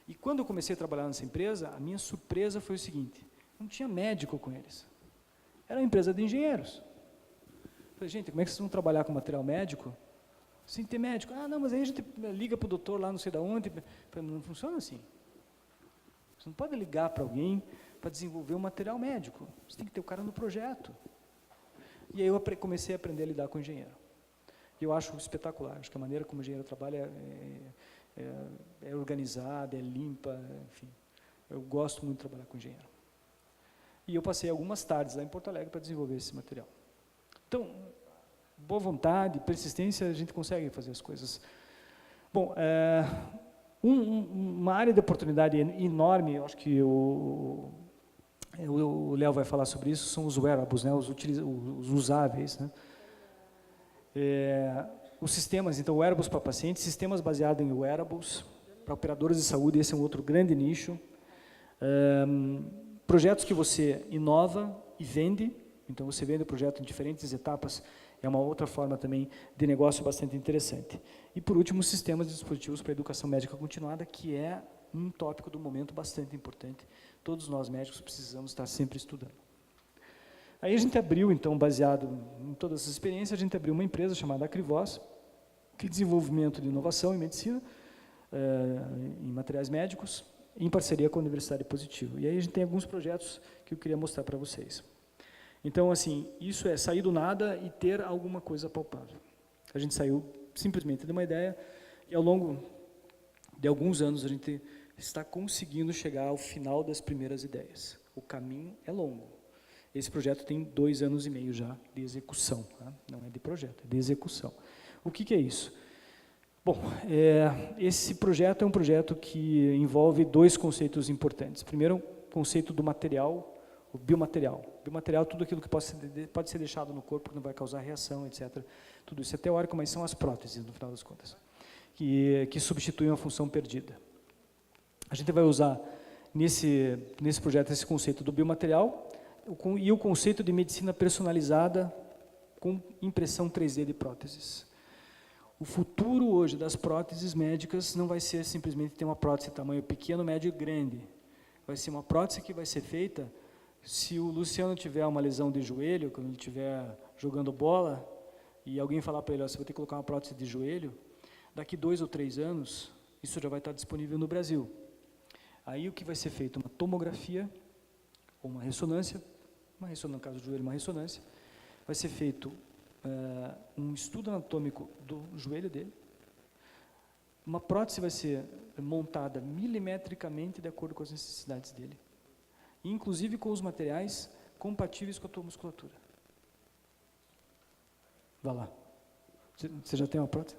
E quando eu comecei a trabalhar nessa empresa, a minha surpresa foi o seguinte: não tinha médico com eles. Era uma empresa de engenheiros. Eu falei, gente, como é que vocês vão trabalhar com material médico sem ter médico? Ah, não, mas aí a gente liga para o doutor lá não sei de onde. Eu falei, não funciona assim. Você não pode ligar para alguém para desenvolver um material médico. Você tem que ter o cara no projeto. E aí eu comecei a aprender a lidar com o engenheiro. E eu acho espetacular. Acho que a maneira como o engenheiro trabalha é organizada, é limpa, enfim. Eu gosto muito de trabalhar com engenheiro. E eu passei algumas tardes lá em Porto Alegre para desenvolver esse material. Então, boa vontade, persistência, a gente consegue fazer as coisas. Bom, uma área de oportunidade enorme, eu acho que o Léo vai falar sobre isso, são os wearables, né, os usáveis. Né? Os sistemas, então, wearables para pacientes, sistemas baseados em wearables, para operadoras de saúde, esse é um outro grande nicho. Projetos que você inova e vende, então você vende o projeto em diferentes etapas, é uma outra forma também de negócio bastante interessante. E por último, sistemas de dispositivos para educação médica continuada, que é um tópico do momento bastante importante. Todos nós médicos precisamos estar sempre estudando. Aí a gente abriu, então, baseado em todas essas experiências, a gente abriu uma empresa chamada Acrivoz, que desenvolvimento de inovação em medicina, em materiais médicos, em parceria com a Universidade Positivo. E aí a gente tem alguns projetos que eu queria mostrar para vocês. Então, assim, isso é sair do nada e ter alguma coisa palpável. A gente saiu simplesmente de uma ideia e ao longo de alguns anos a gente está conseguindo chegar ao final das primeiras ideias. O caminho é longo. Esse projeto tem 2 anos e meio já de execução, tá? Não é de projeto, é de execução. O que é isso? Bom, esse projeto é um projeto que envolve 2 conceitos importantes. Primeiro, o conceito do material, o biomaterial. Biomaterial, tudo aquilo que pode ser deixado no corpo, que não vai causar reação, etc. Tudo isso é teórico, mas são as próteses, no final das contas, que substituem a função perdida. A gente vai usar nesse projeto esse conceito do biomaterial e o conceito de medicina personalizada com impressão 3D de próteses. O futuro hoje das próteses médicas não vai ser simplesmente ter uma prótese de tamanho pequeno, médio e grande. Vai ser uma prótese que vai ser feita, se o Luciano tiver uma lesão de joelho, quando ele estiver jogando bola, e alguém falar para ele, você vai ter que colocar uma prótese de joelho, daqui 2 ou 3 anos, isso já vai estar disponível no Brasil. Aí o que vai ser feito? Uma tomografia, ou uma ressonância, no caso do joelho, uma ressonância, vai ser feito um estudo anatômico do joelho dele, uma prótese vai ser montada milimetricamente de acordo com as necessidades dele, inclusive com os materiais compatíveis com a tua musculatura. Vá lá. Você já tem uma prótese?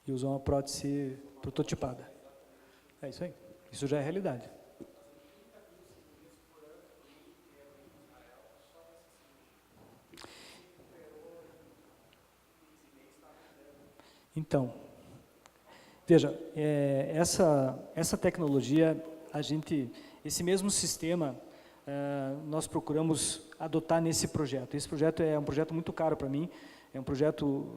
E usar uma prótese prototipada. É isso aí. Isso já é realidade. Então, veja, essa tecnologia, esse mesmo sistema, nós procuramos adotar nesse projeto. Esse projeto é um projeto muito caro para mim, é um projeto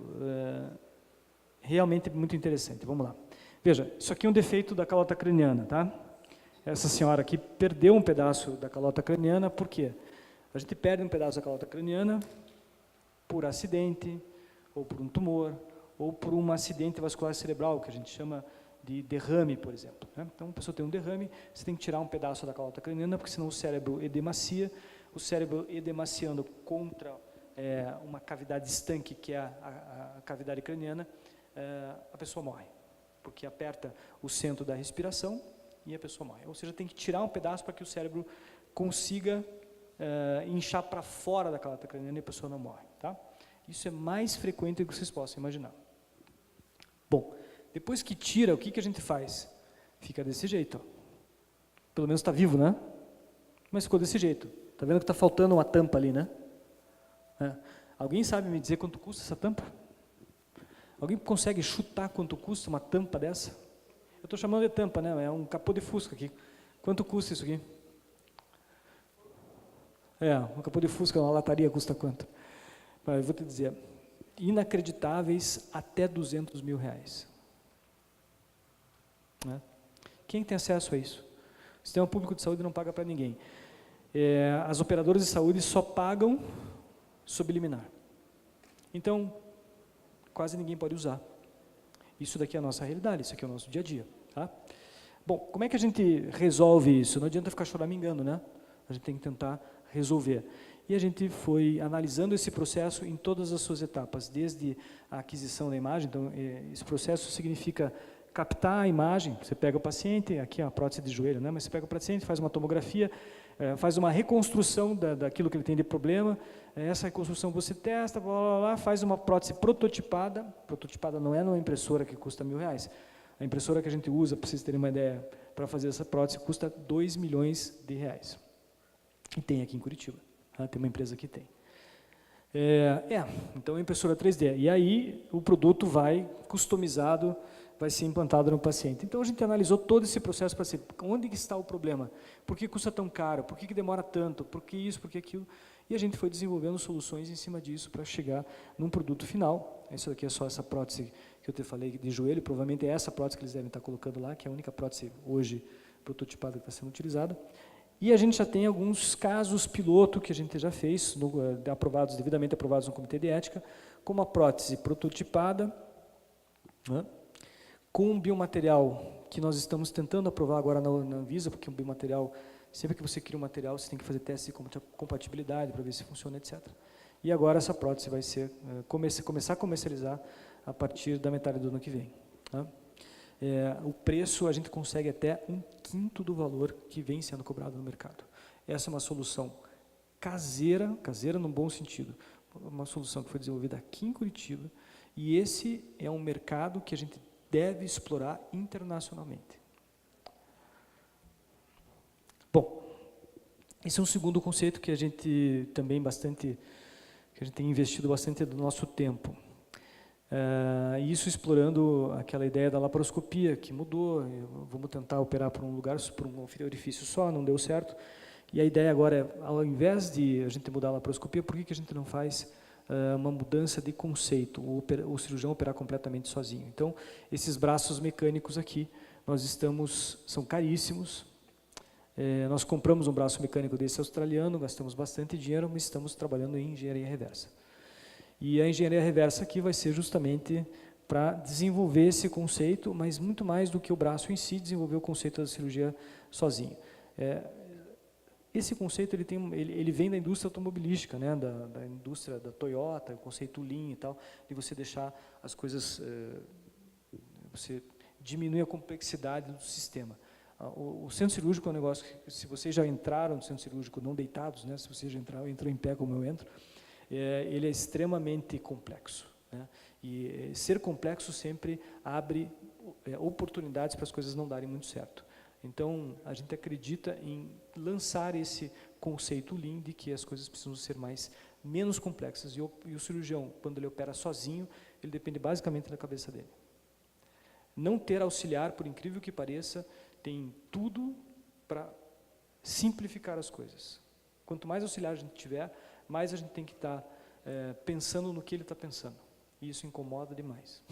realmente muito interessante. Vamos lá. Veja, isso aqui é um defeito da calota craniana, tá? Essa senhora aqui perdeu um pedaço da calota craniana, por quê? A gente perde um pedaço da calota craniana por acidente, ou por um tumor, ou por um acidente vascular cerebral, que a gente chama de derrame, por exemplo. Né? Então, a pessoa tem um derrame, você tem que tirar um pedaço da calota craniana, porque senão o cérebro edemacia. O cérebro edemaciando contra uma cavidade estanque, que é a cavidade craniana, a pessoa morre, porque aperta o centro da respiração e a pessoa morre. Ou seja, tem que tirar um pedaço para que o cérebro consiga inchar para fora da calota craniana e a pessoa não morre. Tá? Isso é mais frequente do que vocês possam imaginar. Bom, depois que tira, o que a gente faz? Fica desse jeito. Ó. Pelo menos está vivo, né? Mas ficou desse jeito. Está vendo que está faltando uma tampa ali, né? É. Alguém sabe me dizer quanto custa essa tampa? Alguém consegue chutar quanto custa uma tampa dessa? Eu estou chamando de tampa, né? É um capô de Fusca aqui. Quanto custa isso aqui? Um capô de Fusca, uma lataria custa quanto? Mas eu vou te dizer, inacreditáveis até R$200 mil. Né? Quem tem acesso a isso? O sistema público de saúde não paga para ninguém. As operadoras de saúde só pagam sob liminar. Então, quase ninguém pode usar. Isso daqui é a nossa realidade, isso aqui é o nosso dia a dia. Tá? Bom, como é que a gente resolve isso? Não adianta ficar choramingando, né? A gente tem que tentar resolver. E a gente foi analisando esse processo em todas as suas etapas, desde a aquisição da imagem. Então, esse processo significa captar a imagem. Você pega o paciente, aqui é a prótese de joelho, né? Mas você pega o paciente, faz uma tomografia, faz uma reconstrução daquilo que ele tem de problema. Essa reconstrução você testa, blá, blá, blá, faz uma prótese prototipada. Prototipada não é numa impressora que custa R$1.000. A impressora que a gente usa, para vocês terem uma ideia, para fazer essa prótese, custa R$2 milhões. E tem aqui em Curitiba. Tem uma empresa que tem. Então, é impressora 3D. E aí, o produto vai customizado, vai ser implantado no paciente. Então, a gente analisou todo esse processo para saber onde está o problema, por que custa tão caro, por que demora tanto, por que isso, por que aquilo. E a gente foi desenvolvendo soluções em cima disso para chegar num produto final. Isso daqui é só essa prótese que eu te falei de joelho, provavelmente é essa prótese que eles devem estar colocando lá, que é a única prótese hoje prototipada que está sendo utilizada. E a gente já tem alguns casos piloto que a gente já fez, devidamente aprovados no Comitê de Ética, como a prótese prototipada, né, com um biomaterial que nós estamos tentando aprovar agora na Anvisa, porque o biomaterial, sempre que você cria um material, você tem que fazer testes de compatibilidade para ver se funciona, etc. E agora essa prótese vai ser, começar a comercializar a partir da metade do ano que vem. Tá? O preço a gente consegue até 1/5 do valor que vem sendo cobrado no mercado. Essa é uma solução caseira no bom sentido, uma solução que foi desenvolvida aqui em Curitiba, e esse é um mercado que a gente deve explorar internacionalmente. Bom, esse é um segundo conceito que a gente também que a gente tem investido bastante do nosso tempo. Isso explorando aquela ideia da laparoscopia, que mudou, vamos tentar operar por um orifício só, não deu certo, e a ideia agora é, ao invés de a gente mudar a laparoscopia, por que a gente não faz uma mudança de conceito, o cirurgião operar completamente sozinho? Então, esses braços mecânicos aqui, são caríssimos, nós compramos um braço mecânico desse australiano, gastamos bastante dinheiro, mas estamos trabalhando em engenharia reversa. E a engenharia reversa aqui vai ser justamente para desenvolver esse conceito, mas muito mais do que o braço em si, desenvolver o conceito da cirurgia sozinho. Esse conceito ele vem da indústria automobilística, né, da indústria da Toyota, o conceito Lean e tal, de você deixar as coisas, você diminui a complexidade do sistema. O centro cirúrgico é um negócio que, se vocês já entraram no centro cirúrgico não deitados, né, se vocês já entrou em pé como eu entro, ele é extremamente complexo. Né? E ser complexo sempre abre oportunidades para as coisas não darem muito certo. Então, a gente acredita em lançar esse conceito Lean de que as coisas precisam ser menos complexas. E o cirurgião, quando ele opera sozinho, ele depende basicamente da cabeça dele. Não ter auxiliar, por incrível que pareça, tem tudo para simplificar as coisas. Quanto mais auxiliar a gente tiver, mais a gente tem que estar pensando no que ele está pensando. E isso incomoda demais.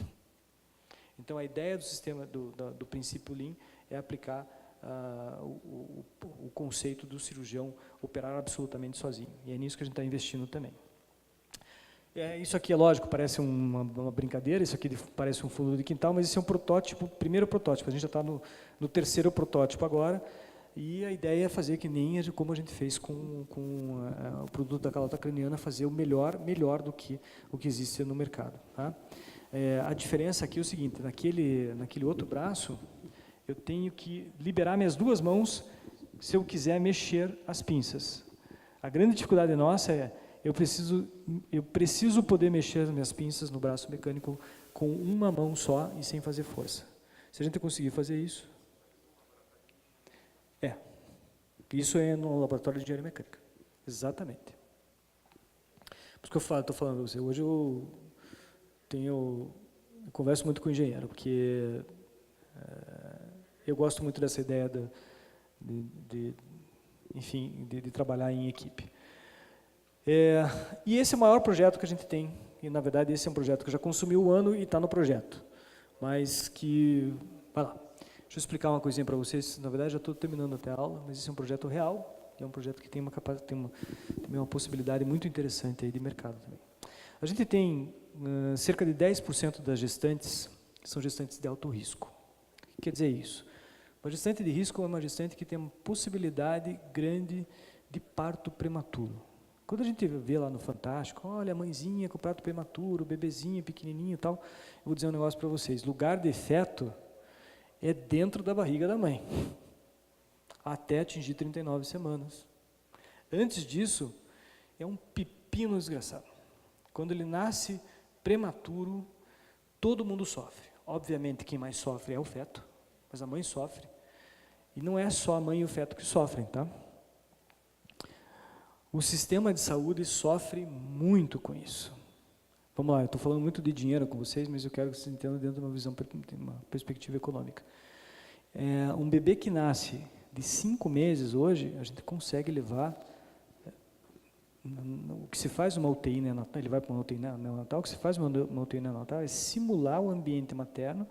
Então, a ideia do sistema, do princípio Lean, é aplicar o conceito do cirurgião operar absolutamente sozinho. E é nisso que a gente está investindo também. Isso aqui, é lógico, parece uma brincadeira, isso aqui parece um fundo de quintal, mas esse é um protótipo, primeiro protótipo. A gente já está no terceiro protótipo agora. E a ideia é fazer que nem como a gente fez com o produto da calota craniana, fazer o melhor do que o que existe no mercado. Tá? A diferença aqui é o seguinte, naquele outro braço, eu tenho que liberar minhas duas mãos se eu quiser mexer as pinças. A grande dificuldade nossa é, eu preciso poder mexer as minhas pinças no braço mecânico com uma mão só e sem fazer força. Se a gente conseguir fazer isso, Isso é no laboratório de engenharia mecânica. Exatamente. Por isso que eu estou falando para você, hoje eu converso muito com o engenheiro, porque eu gosto muito dessa ideia de trabalhar em equipe. E esse é o maior projeto que a gente tem, e na verdade esse é um projeto que já consumiu o ano e está no projeto, mas que, vai lá, deixa eu explicar uma coisinha para vocês, na verdade já estou terminando até a aula, mas esse é um projeto real, é um projeto que tem uma possibilidade muito interessante aí de mercado também. A gente tem cerca de 10% das gestantes que são gestantes de alto risco. O que quer dizer isso? Uma gestante de risco é uma gestante que tem uma possibilidade grande de parto prematuro. Quando a gente vê lá no Fantástico, olha a mãezinha com parto prematuro, o bebezinho pequenininho e tal, eu vou dizer um negócio para vocês, lugar de feto é dentro da barriga da mãe, até atingir 39 semanas. Antes disso, é um pepino desgraçado. Quando ele nasce prematuro, todo mundo sofre. Obviamente, quem mais sofre é o feto, mas a mãe sofre. E não é só a mãe e o feto que sofrem, tá? O sistema de saúde sofre muito com isso. Vamos lá, eu estou falando muito de dinheiro com vocês, mas eu quero que vocês entendam dentro de uma visão, uma perspectiva econômica. Um bebê que nasce de 5 meses hoje, a gente consegue levar, o que se faz uma UTI neonatal, ele vai para uma UTI neonatal, o que se faz uma UTI neonatal é simular o ambiente materno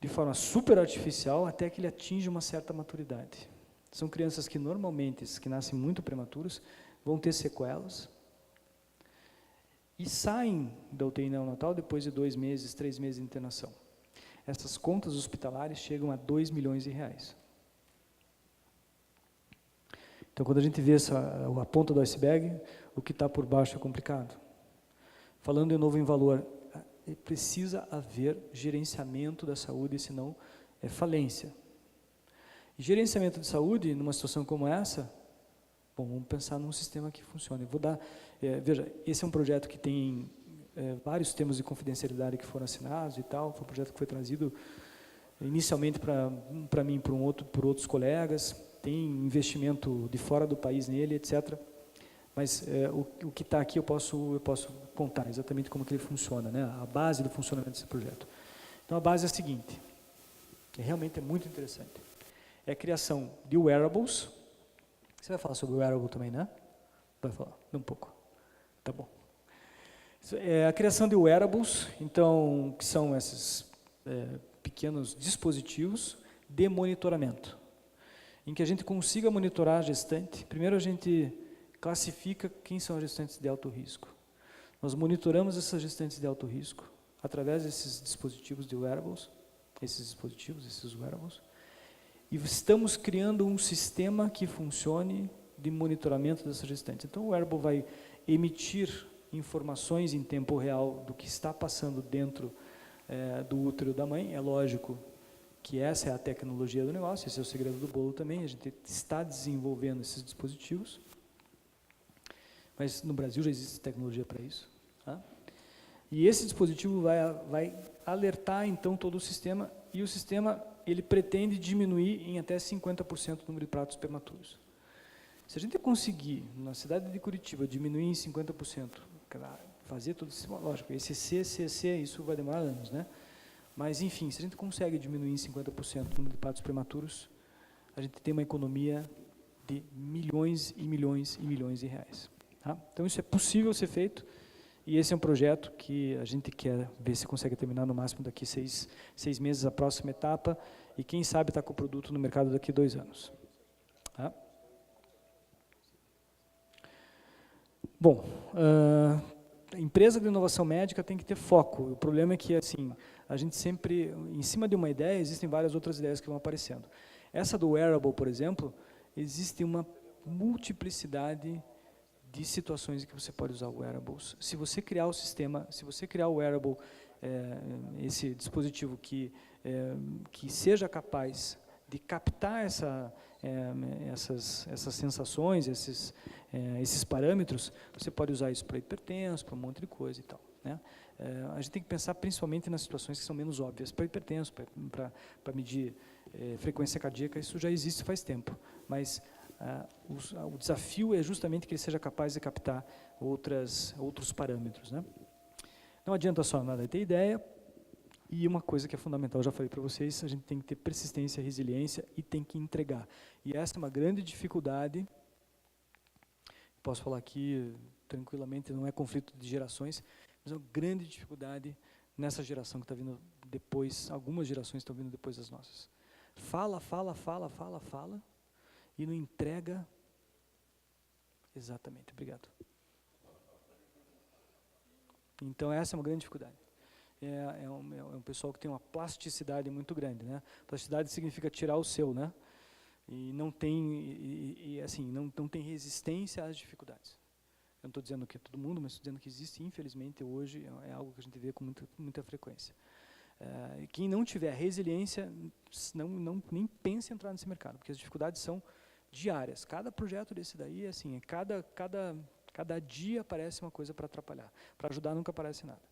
de forma super artificial até que ele atinja uma certa maturidade. São crianças que normalmente, que nascem muito prematuros, vão ter sequelas e saem da UTI neonatal depois de 2 meses, 3 meses de internação. Essas contas hospitalares chegam a R$2 milhões. Então, quando a gente vê a ponta do iceberg, o que está por baixo é complicado. Falando de novo em valor, precisa haver gerenciamento da saúde, senão é falência. E gerenciamento de saúde, numa situação como essa, bom, vamos pensar num sistema que funcione. Veja, esse é um projeto que tem vários termos de confidencialidade que foram assinados e tal, foi um projeto que foi trazido inicialmente para mim, por outros colegas, tem investimento de fora do país nele, etc. Mas o que está aqui eu posso contar exatamente como que ele funciona, né? A base do funcionamento desse projeto. Então a base é a seguinte, realmente é muito interessante. É a criação de wearables. Você vai falar sobre wearable também, né? Vai falar, um pouco. Tá bom. É a criação de wearables, então, que são esses pequenos dispositivos de monitoramento, em que a gente consiga monitorar a gestante. Primeiro a gente classifica quem são as gestantes de alto risco. Nós monitoramos essas gestantes de alto risco através desses dispositivos de wearables, esses wearables, e estamos criando um sistema que funcione de monitoramento dessa gestante. Então o wearable vai emitir informações em tempo real do que está passando dentro do útero da mãe. É lógico que essa é a tecnologia do negócio, esse é o segredo do bolo também, a gente está desenvolvendo esses dispositivos, mas no Brasil já existe tecnologia para isso. Tá? E esse dispositivo vai alertar então todo o sistema, e o sistema ele pretende diminuir em até 50% o número de partos prematuros. Se a gente conseguir, na cidade de Curitiba, diminuir em 50%, fazer todo o sistema, lógico, esse CCC, isso vai demorar anos, né? Mas, enfim, se a gente consegue diminuir em 50% o número de partos prematuros, a gente tem uma economia de milhões e milhões e milhões de reais. Tá? Então, isso é possível ser feito, e esse é um projeto que a gente quer ver se consegue terminar no máximo daqui 6 meses, a próxima etapa, e quem sabe está com o produto no mercado daqui 2 anos. Tá? Bom, a empresa de inovação médica tem que ter foco. O problema é que, assim, a gente sempre, em cima de uma ideia, existem várias outras ideias que vão aparecendo. Essa do wearable, por exemplo, existe uma multiplicidade de situações em que você pode usar o wearables. Se você criar o sistema, se você criar o wearable, esse dispositivo que seja capaz de captar essas sensações, esses parâmetros, você pode usar isso para hipertenso, para um monte de coisa e tal. né? A gente tem que pensar principalmente nas situações que são menos óbvias. Para hipertenso, para medir frequência cardíaca, isso já existe faz tempo, mas o desafio é justamente que ele seja capaz de captar outros parâmetros, né? Não adianta só nada ter ideia, e uma coisa que é fundamental, eu já falei para vocês, a gente tem que ter persistência, resiliência e tem que entregar. E essa é uma grande dificuldade, posso falar aqui tranquilamente, não é conflito de gerações, mas é uma grande dificuldade nessa geração que está vindo depois, algumas gerações estão vindo depois das nossas. Fala, e não entrega exatamente. Obrigado. Então essa é uma grande dificuldade. É um pessoal que tem uma plasticidade muito grande, né? Plasticidade significa tirar o seu, né? E não tem, assim, não tem resistência às dificuldades. Eu não estou dizendo que é todo mundo, mas estou dizendo que existe, infelizmente, hoje, é algo que a gente vê com muita frequência. Quem não tiver resiliência, nem pense em entrar nesse mercado, porque as dificuldades são diárias. Cada projeto desse daí, assim, cada dia aparece uma coisa para atrapalhar. Para ajudar nunca aparece nada.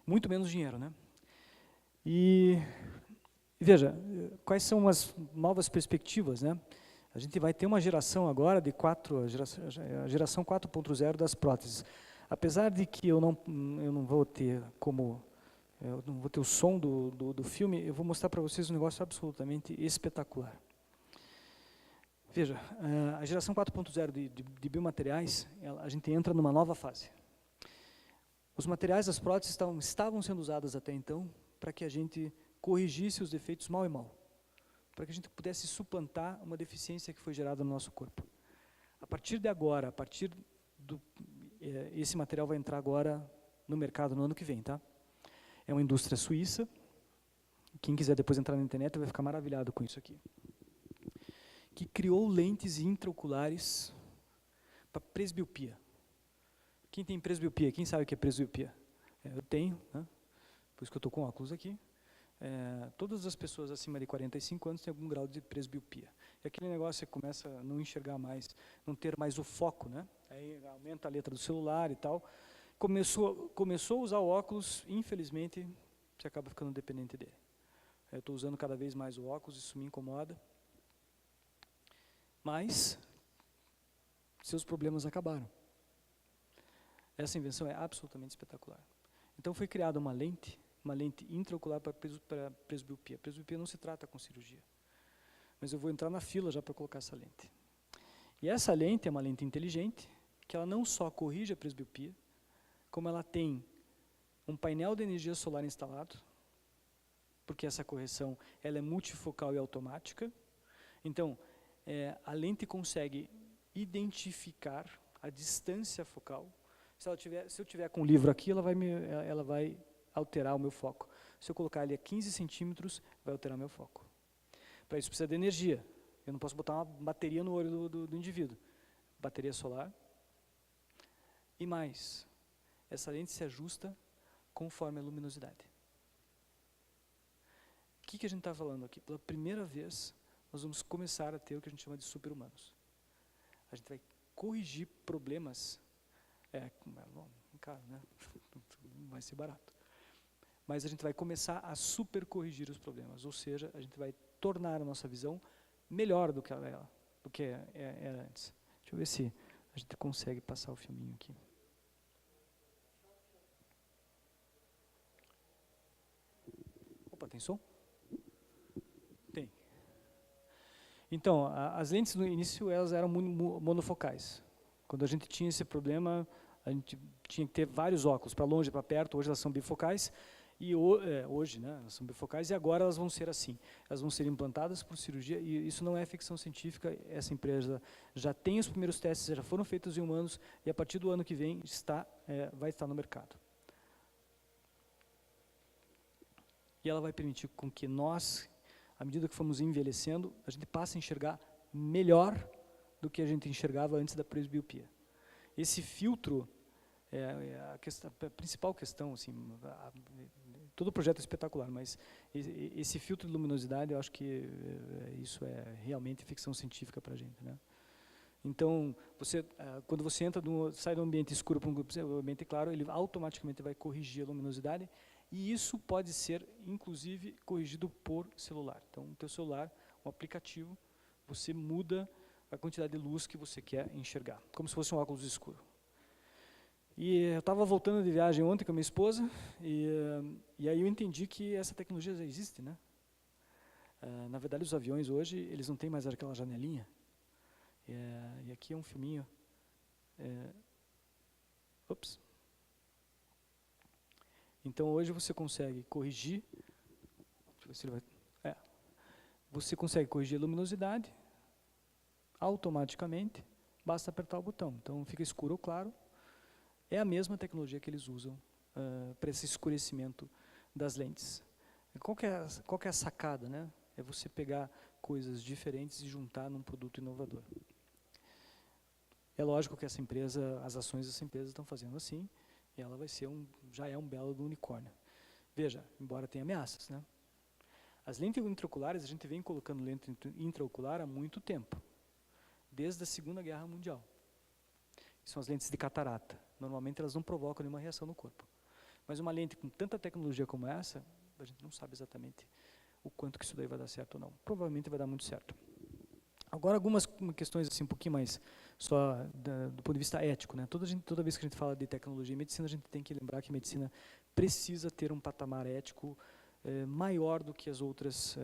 Muito menos dinheiro, né? E veja, quais são as novas perspectivas, né? A gente vai ter uma geração agora de a geração 4.0 das próteses. Apesar de que eu não vou ter o som do filme, eu vou mostrar para vocês um negócio absolutamente espetacular. Veja, a geração 4.0 de biomateriais, a gente entra numa nova fase. Os materiais das próteses estavam sendo usados até então para que a gente corrigisse os defeitos mal e mal, para que a gente pudesse suplantar uma deficiência que foi gerada no nosso corpo. A partir de agora, esse material vai entrar agora no mercado no ano que vem, tá? É uma indústria suíça. Quem quiser depois entrar na internet vai ficar maravilhado com isso aqui. Que criou lentes intraoculares para presbiopia. Quem tem presbiopia? Quem sabe o que é presbiopia? Eu tenho, né? Por isso que eu estou com óculos aqui. Todas as pessoas acima de 45 anos têm algum grau de presbiopia. E aquele negócio você começa a não enxergar mais, não ter mais o foco, né? Aí aumenta a letra do celular e tal. Começou a usar o óculos, infelizmente, você acaba ficando dependente dele. Eu estou usando cada vez mais o óculos, isso me incomoda. Mas seus problemas acabaram. Essa invenção é absolutamente espetacular. Então foi criada uma lente intraocular para presbiopia. Presbiopia não se trata com cirurgia. Mas eu vou entrar na fila já para colocar essa lente. E essa lente é uma lente inteligente, que ela não só corrige a presbiopia, como ela tem um painel de energia solar instalado, porque essa correção ela é multifocal e automática. Então, a lente consegue identificar a distância focal. Se eu tiver com o livro aqui, ela vai alterar o meu foco. Se eu colocar ele a 15 centímetros, vai alterar meu foco. Para isso precisa de energia. Eu não posso botar uma bateria no olho do indivíduo. Bateria solar. E mais, essa lente se ajusta conforme a luminosidade. O que a gente está falando aqui? Pela primeira vez, nós vamos começar a ter o que a gente chama de super-humanos. A gente vai corrigir problemas. Caro, né? Não vai ser barato. Mas a gente vai começar a super corrigir os problemas, ou seja, a gente vai tornar a nossa visão melhor do que era antes. Deixa eu ver se a gente consegue passar o filminho aqui. Opa, tem som? Tem. Então, as lentes no início elas eram monofocais. Quando a gente tinha esse problema, a gente tinha que ter vários óculos, para longe e para perto. Hoje elas são bifocais. E hoje, né, elas são bifocais, e agora elas vão ser assim. Elas vão ser implantadas por cirurgia, e isso não é ficção científica. Essa empresa já tem os primeiros testes, já foram feitos em humanos, e a partir do ano que vem vai estar no mercado. E ela vai permitir com que nós, à medida que formos envelhecendo, a gente passe a enxergar melhor do que a gente enxergava antes da presbiopia. Esse filtro a principal questão, assim, todo o projeto é espetacular, mas esse filtro de luminosidade, eu acho que isso é realmente ficção científica para a gente, né? Então, quando você sai do ambiente escuro para um ambiente claro, ele automaticamente vai corrigir a luminosidade, e isso pode ser, inclusive, corrigido por celular. Então, o teu celular, um aplicativo, você muda a quantidade de luz que você quer enxergar, como se fosse um óculos escuro. E eu estava voltando de viagem ontem com a minha esposa, e aí eu entendi que essa tecnologia já existe, né? Na verdade, os aviões hoje, eles não têm mais aquela janelinha. E aqui é um filminho. Ops. Então, hoje você consegue corrigir. Deixa eu ver se ele vai. Você consegue corrigir a luminosidade automaticamente, basta apertar o botão. Então, fica escuro ou claro. É a mesma tecnologia que eles usam para esse escurecimento das lentes. Qual que é a sacada, né? É você pegar coisas diferentes e juntar num produto inovador. É lógico que essa empresa, as ações dessa empresa estão fazendo assim, e ela vai ser já é um belo do unicórnio. Veja, embora tenha ameaças, né? As lentes intraoculares, a gente vem colocando lente intraocular há muito tempo, desde a Segunda Guerra Mundial. São as lentes de catarata. Normalmente elas não provocam nenhuma reação no corpo. Mas uma lente com tanta tecnologia como essa, a gente não sabe exatamente o quanto que isso daí vai dar certo ou não. Provavelmente vai dar muito certo. Agora, algumas questões assim, um pouquinho mais só do ponto de vista ético, né? Toda vez que a gente fala de tecnologia e medicina, a gente tem que lembrar que a medicina precisa ter um patamar ético maior do que as outras,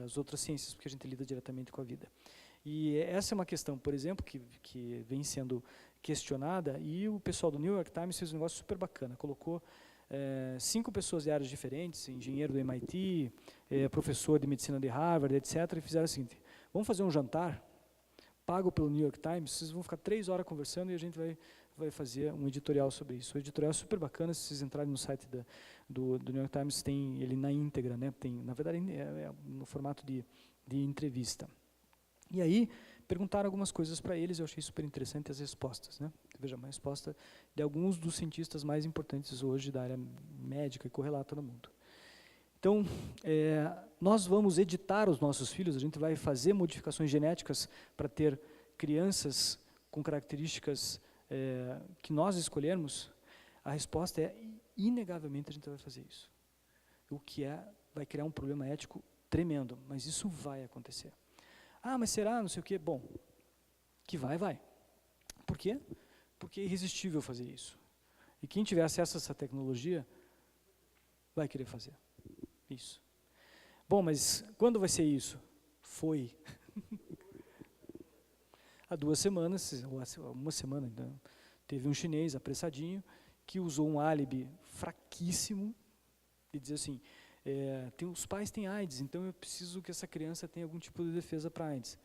as outras ciências, porque a gente lida diretamente com a vida. E essa é uma questão, por exemplo, que vem sendo questionada, e o pessoal do New York Times fez um negócio super bacana, colocou 5 pessoas de áreas diferentes, engenheiro do MIT, professor de medicina de Harvard, etc., e fizeram o seguinte: vamos fazer um jantar, pago pelo New York Times, vocês vão ficar 3 horas conversando e a gente vai fazer um editorial sobre isso. O editorial é super bacana, se vocês entrarem no site do New York Times, tem ele na íntegra, né? Tem, na verdade, no formato de entrevista. E aí, perguntaram algumas coisas para eles, eu achei super interessante as respostas, né? Veja, uma resposta de alguns dos cientistas mais importantes hoje da área médica e correlata no mundo. Então, nós vamos editar os nossos filhos, a gente vai fazer modificações genéticas para ter crianças com características que nós escolhermos. A resposta é, inegavelmente, a gente vai fazer isso. O que vai criar um problema ético tremendo, mas isso vai acontecer. Ah, mas será? Não sei o quê. Bom, que vai. Por quê? Porque é irresistível fazer isso. E quem tiver acesso a essa tecnologia vai querer fazer isso. Bom, mas quando vai ser isso? Foi. Há 2 semanas, ou uma semana, então, teve um chinês apressadinho que usou um álibi fraquíssimo e dizer assim: os pais têm AIDS, então eu preciso que essa criança tenha algum tipo de defesa para AIDS.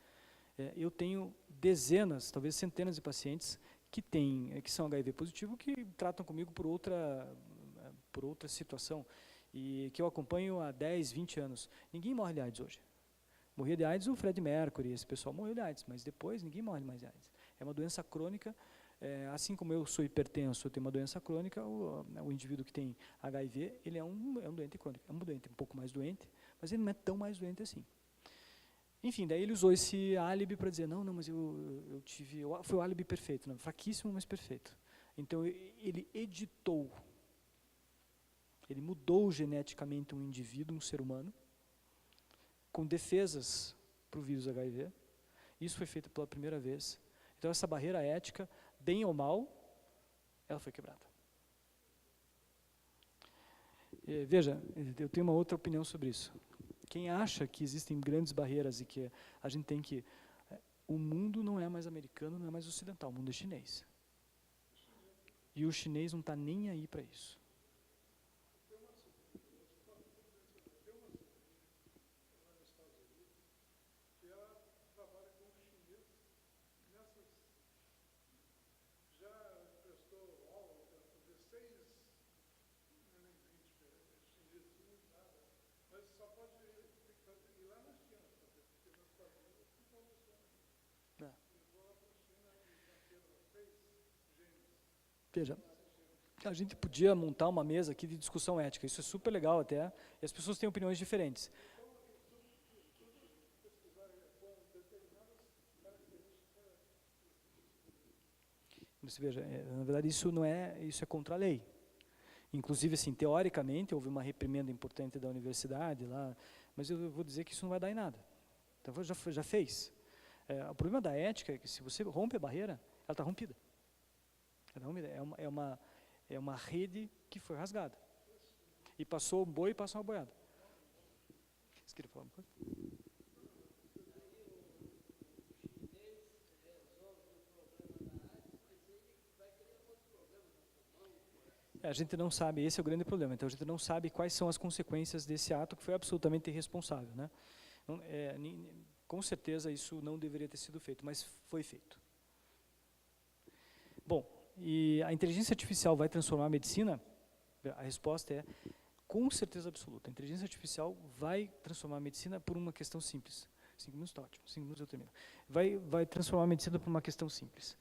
Eu tenho dezenas, talvez centenas de pacientes que são HIV positivo, que tratam comigo por outra situação, e que eu acompanho há 10, 20 anos. Ninguém morre de AIDS hoje. Morria de AIDS o Fred Mercury, esse pessoal morreu de AIDS, mas depois ninguém morre mais de AIDS. É uma doença crônica, assim como eu sou hipertenso, eu tenho uma doença crônica, o indivíduo que tem HIV, ele é um doente crônico, é um doente um pouco mais doente, mas ele não é tão mais doente assim. Enfim, daí ele usou esse álibi para dizer, não, mas eu tive, foi o álibi perfeito, não, fraquíssimo, mas perfeito. Então ele editou, ele mudou geneticamente um indivíduo, um ser humano, com defesas para o vírus HIV. Isso foi feito pela primeira vez. Então essa barreira ética, bem ou mal, ela foi quebrada. Veja, eu tenho uma outra opinião sobre isso. Quem acha que existem grandes barreiras e que a gente tem que... O mundo não é mais americano, não é mais ocidental, o mundo é chinês. E o chinês não está nem aí para isso. Veja, a gente podia montar uma mesa aqui de discussão ética, isso é super legal até, e as pessoas têm opiniões diferentes. Você veja, na verdade isso é contra a lei. Inclusive, assim, teoricamente, houve uma reprimenda importante da universidade lá, mas eu vou dizer que isso não vai dar em nada. Então, já fez. O problema da ética é que se você rompe a barreira, ela está rompida. É uma rede que foi rasgada. E passou o boi e passou uma boiada. Você queria falar uma coisa? A gente não sabe, esse é o grande problema. Então a gente não sabe quais são as consequências desse ato que foi absolutamente irresponsável, né? Então, com certeza isso não deveria ter sido feito, mas foi feito. Bom, e a inteligência artificial vai transformar a medicina? A resposta é com certeza absoluta. A inteligência artificial vai transformar a medicina por uma questão simples. 5 minutos está ótimo, 5 minutos eu termino. Vai transformar a medicina por uma questão simples.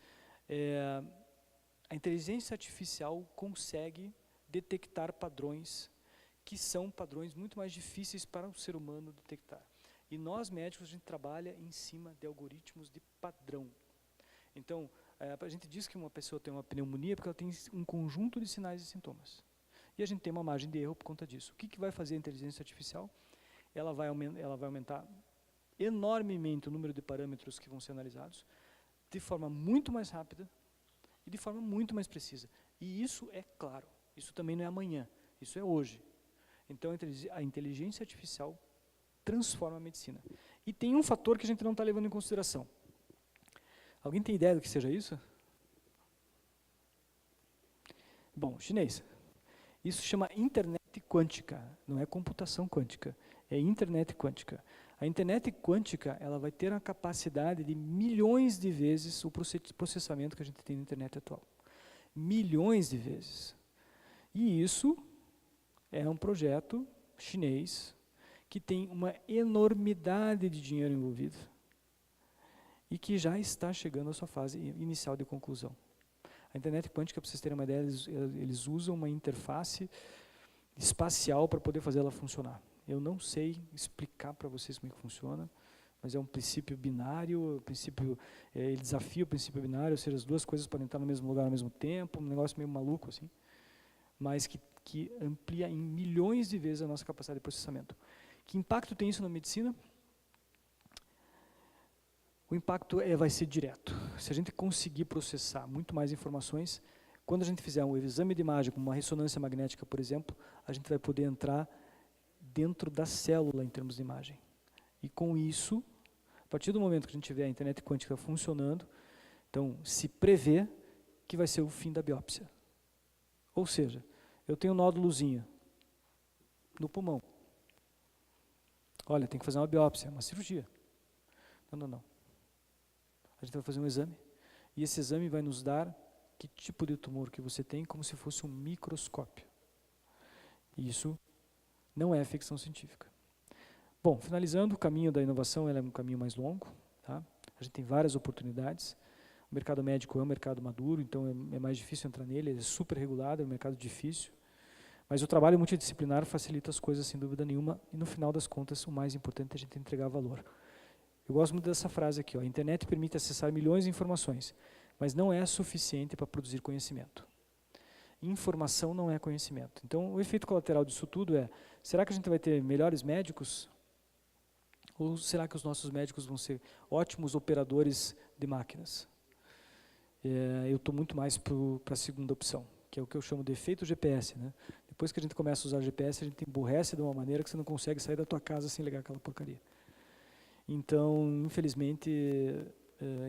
A inteligência artificial consegue detectar padrões que são padrões muito mais difíceis para o ser humano detectar. E nós, médicos, a gente trabalha em cima de algoritmos de padrão. Então, a gente diz que uma pessoa tem uma pneumonia porque ela tem um conjunto de sinais e sintomas. E a gente tem uma margem de erro por conta disso. O que vai fazer a inteligência artificial? Ela vai aumentar enormemente o número de parâmetros que vão ser analisados, de forma muito mais rápida, e de forma muito mais precisa. E isso é claro, isso também não é amanhã, isso é hoje. Então a inteligência artificial transforma a medicina. E tem um fator que a gente não está levando em consideração. Alguém tem ideia do que seja isso? Bom, chinês. Isso chama internet quântica, não é computação quântica, é internet quântica. A internet quântica, ela vai ter a capacidade de milhões de vezes o processamento que a gente tem na internet atual. Milhões de vezes. E isso é um projeto chinês que tem uma enormidade de dinheiro envolvido e que já está chegando à sua fase inicial de conclusão. A internet quântica, para vocês terem uma ideia, eles usam uma interface espacial para poder fazer ela funcionar. Eu não sei explicar para vocês como é que funciona, mas é um princípio binário, ele desafia o princípio binário, ou seja, as duas coisas podem estar no mesmo lugar ao mesmo tempo, um negócio meio maluco assim, mas que amplia em milhões de vezes a nossa capacidade de processamento. Que impacto tem isso na medicina? O impacto vai ser direto. Se a gente conseguir processar muito mais informações, quando a gente fizer um exame de imagem, como uma ressonância magnética, por exemplo, a gente vai poder entrar dentro da célula em termos de imagem. E com isso, a partir do momento que a gente tiver a internet quântica funcionando, então se prevê que vai ser o fim da biópsia. Ou seja, eu tenho um nódulozinho no pulmão. Olha, tem que fazer uma biópsia, uma cirurgia. Não. A gente vai fazer um exame, e esse exame vai nos dar que tipo de tumor que você tem, como se fosse um microscópio. E isso não é ficção científica. Bom, finalizando, o caminho da inovação é um caminho mais longo. Tá? A gente tem várias oportunidades. O mercado médico é um mercado maduro, então é mais difícil entrar nele, ele é super regulado, é um mercado difícil. Mas o trabalho multidisciplinar facilita as coisas, sem dúvida nenhuma, e no final das contas, o mais importante é a gente entregar valor. Eu gosto muito dessa frase aqui, ó, a internet permite acessar milhões de informações, mas não é suficiente para produzir conhecimento. Informação não é conhecimento. Então, o efeito colateral disso tudo é, será que a gente vai ter melhores médicos? Ou será que os nossos médicos vão ser ótimos operadores de máquinas? Eu estou muito mais para a segunda opção, que é o que eu chamo de efeito GPS. Né? Depois que a gente começa a usar GPS, a gente emburrece de uma maneira que você não consegue sair da tua casa sem ligar aquela porcaria. Então, infelizmente,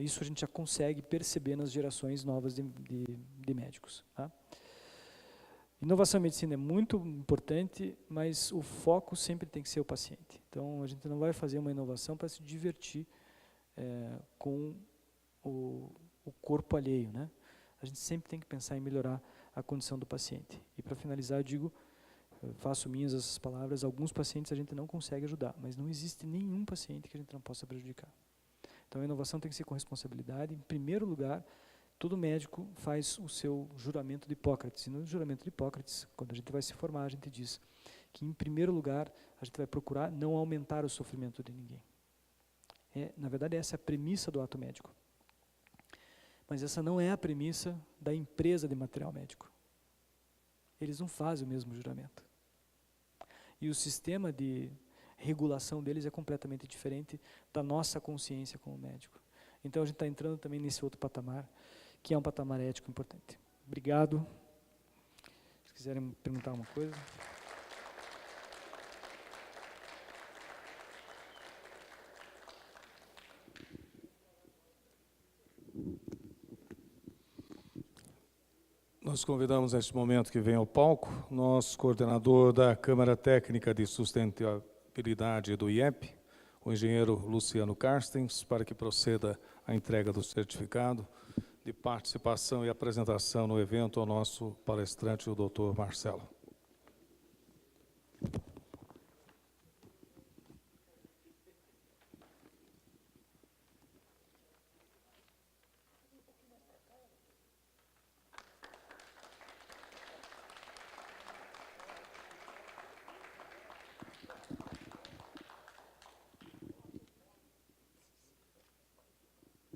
isso a gente já consegue perceber nas gerações novas de médicos. Tá? Inovação em medicina é muito importante, mas o foco sempre tem que ser o paciente. Então, a gente não vai fazer uma inovação para se divertir com o corpo alheio. Né? A gente sempre tem que pensar em melhorar a condição do paciente. E para finalizar, eu digo, faço minhas essas palavras, alguns pacientes a gente não consegue ajudar, mas não existe nenhum paciente que a gente não possa prejudicar. Então a inovação tem que ser com responsabilidade. Em primeiro lugar, todo médico faz o seu juramento de Hipócrates. E no juramento de Hipócrates, quando a gente vai se formar, a gente diz que em primeiro lugar a gente vai procurar não aumentar o sofrimento de ninguém. Na verdade, essa é a premissa do ato médico. Mas essa não é a premissa da empresa de material médico. Eles não fazem o mesmo juramento. E o sistema de regulação deles é completamente diferente da nossa consciência como médico. Então a gente está entrando também nesse outro patamar, que é um patamar ético importante. Obrigado. Se quiserem perguntar uma coisa. Nós convidamos neste momento que venha ao palco nosso coordenador da Câmara Técnica de Sustentabilidade do IEP, o engenheiro Luciano Carstens, para que proceda a entrega do certificado de participação e apresentação no evento ao nosso palestrante, o Dr. Marcelo.